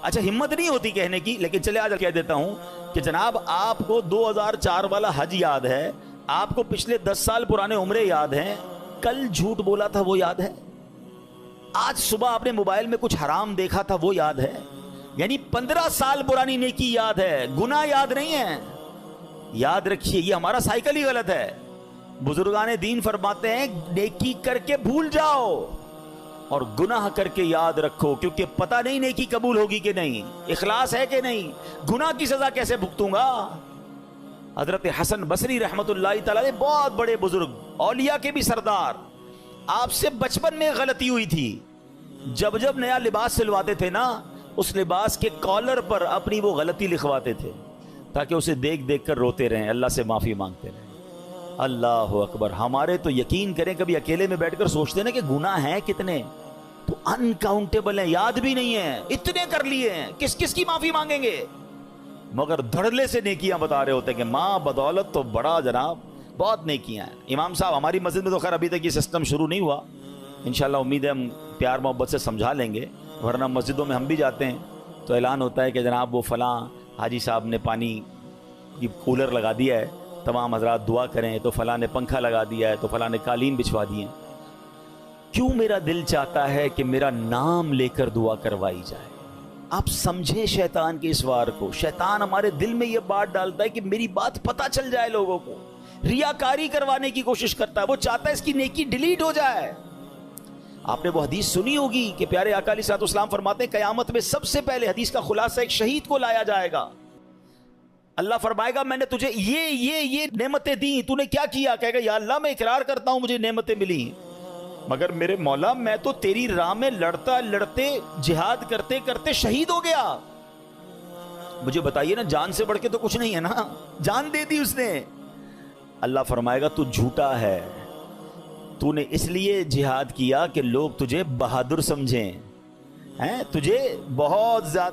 اچھا ہمت نہیں ہوتی کہنے کی, لیکن چلے آج کہہ دیتا ہوں کہ جناب آپ کو 2004 والا حج یاد ہے, آپ کو پچھلے 10 سال پرانے عمرے یاد ہیں, کل جھوٹ بولا تھا وہ یاد ہے, آج صبح آپ نے موبائل میں کچھ حرام دیکھا تھا وہ یاد ہے. یعنی 15 سال پرانی نیکی یاد ہے, گناہ یاد نہیں ہے. یاد رکھیے یہ ہمارا سائیکل ہی غلط ہے. بزرگان دین فرماتے ہیں نیکی کر کے بھول جاؤ اور گناہ کر کے یاد رکھو, کیونکہ پتہ نہیں نیکی قبول ہوگی کہ نہیں, اخلاص ہے کہ نہیں, گناہ کی سزا کیسے بھگتوں گا. حضرت حسن بصری رحمت اللہ تعالی, بہت بڑے بزرگ, اولیاء کے بھی سردار, آپ سے بچپن میں غلطی ہوئی تھی. جب نیا لباس سلواتے تھے نا, اس لباس کے کالر پر اپنی وہ غلطی لکھواتے تھے تاکہ اسے دیکھ دیکھ کر روتے رہیں, اللہ سے معافی مانگتے رہیں. اللہ اکبر. ہمارے تو یقین کریں کبھی اکیلے میں بیٹھ کر سوچتے نا کہ گناہ ہیں کتنے, تو انکاؤنٹیبل ہیں, یاد بھی نہیں ہیں, اتنے کر لیے ہیں, کس کس کی معافی مانگیں گے. مگر دھڑلے سے نیکیاں بتا رہے ہوتے ہیں کہ ماں بدولت تو بڑا جناب بہت نیکیاں ہیں. امام صاحب ہماری مسجد میں تو خیر ابھی تک یہ سسٹم شروع نہیں ہوا, انشاءاللہ امید ہے ہم پیار محبت سے سمجھا لیں گے, ورنہ مسجدوں میں ہم بھی جاتے ہیں تو اعلان ہوتا ہے کہ جناب وہ فلاں حاجی صاحب نے پانی کی کولر لگا دیا ہے, تمام حضرات دعا کریں, تو فلاں نے پنکھا لگا دیا ہے, تو فلاں نے قالین بچھوا دیے. کیوں میرا دل چاہتا ہے کہ میرا نام لے کر دعا کروائی جائے, آپ سمجھیں شیطان کے اس وار کو. شیطان ہمارے دل میں یہ بات ڈالتا ہے کہ میری بات پتہ چل جائے لوگوں کو, ریاکاری کروانے کی کوشش کرتا ہے, وہ چاہتا ہے اس کی نیکی ڈیلیٹ ہو جائے. آپ نے وہ حدیث سنی ہوگی کہ پیارے آقا علیہ الصلوۃ والسلام فرماتے ہیں قیامت میں سب سے پہلے, حدیث کا خلاصہ, ایک شہید کو لایا جائے گا. اللہ فرمائے گا میں نے تجھے یہ نعمتیں دی, تو نے کیا کیا؟ کہے گا یا اللہ میں اقرار کرتا ہوں مجھے نعمتیں ملی, مگر میرے مولا میں تو تیری راہ میں لڑتے جہاد کرتے کرتے شہید ہو گیا. مجھے بتائیے نا, جان سے بڑھ کے تو کچھ نہیں ہے نا, جان دے دی اس نے. اللہ فرمائے گا تو جھوٹا ہے, تو نے اس لیے جہاد کیا کہ لوگ تجھے بہادر سمجھیں, تجھے بہت زیادہ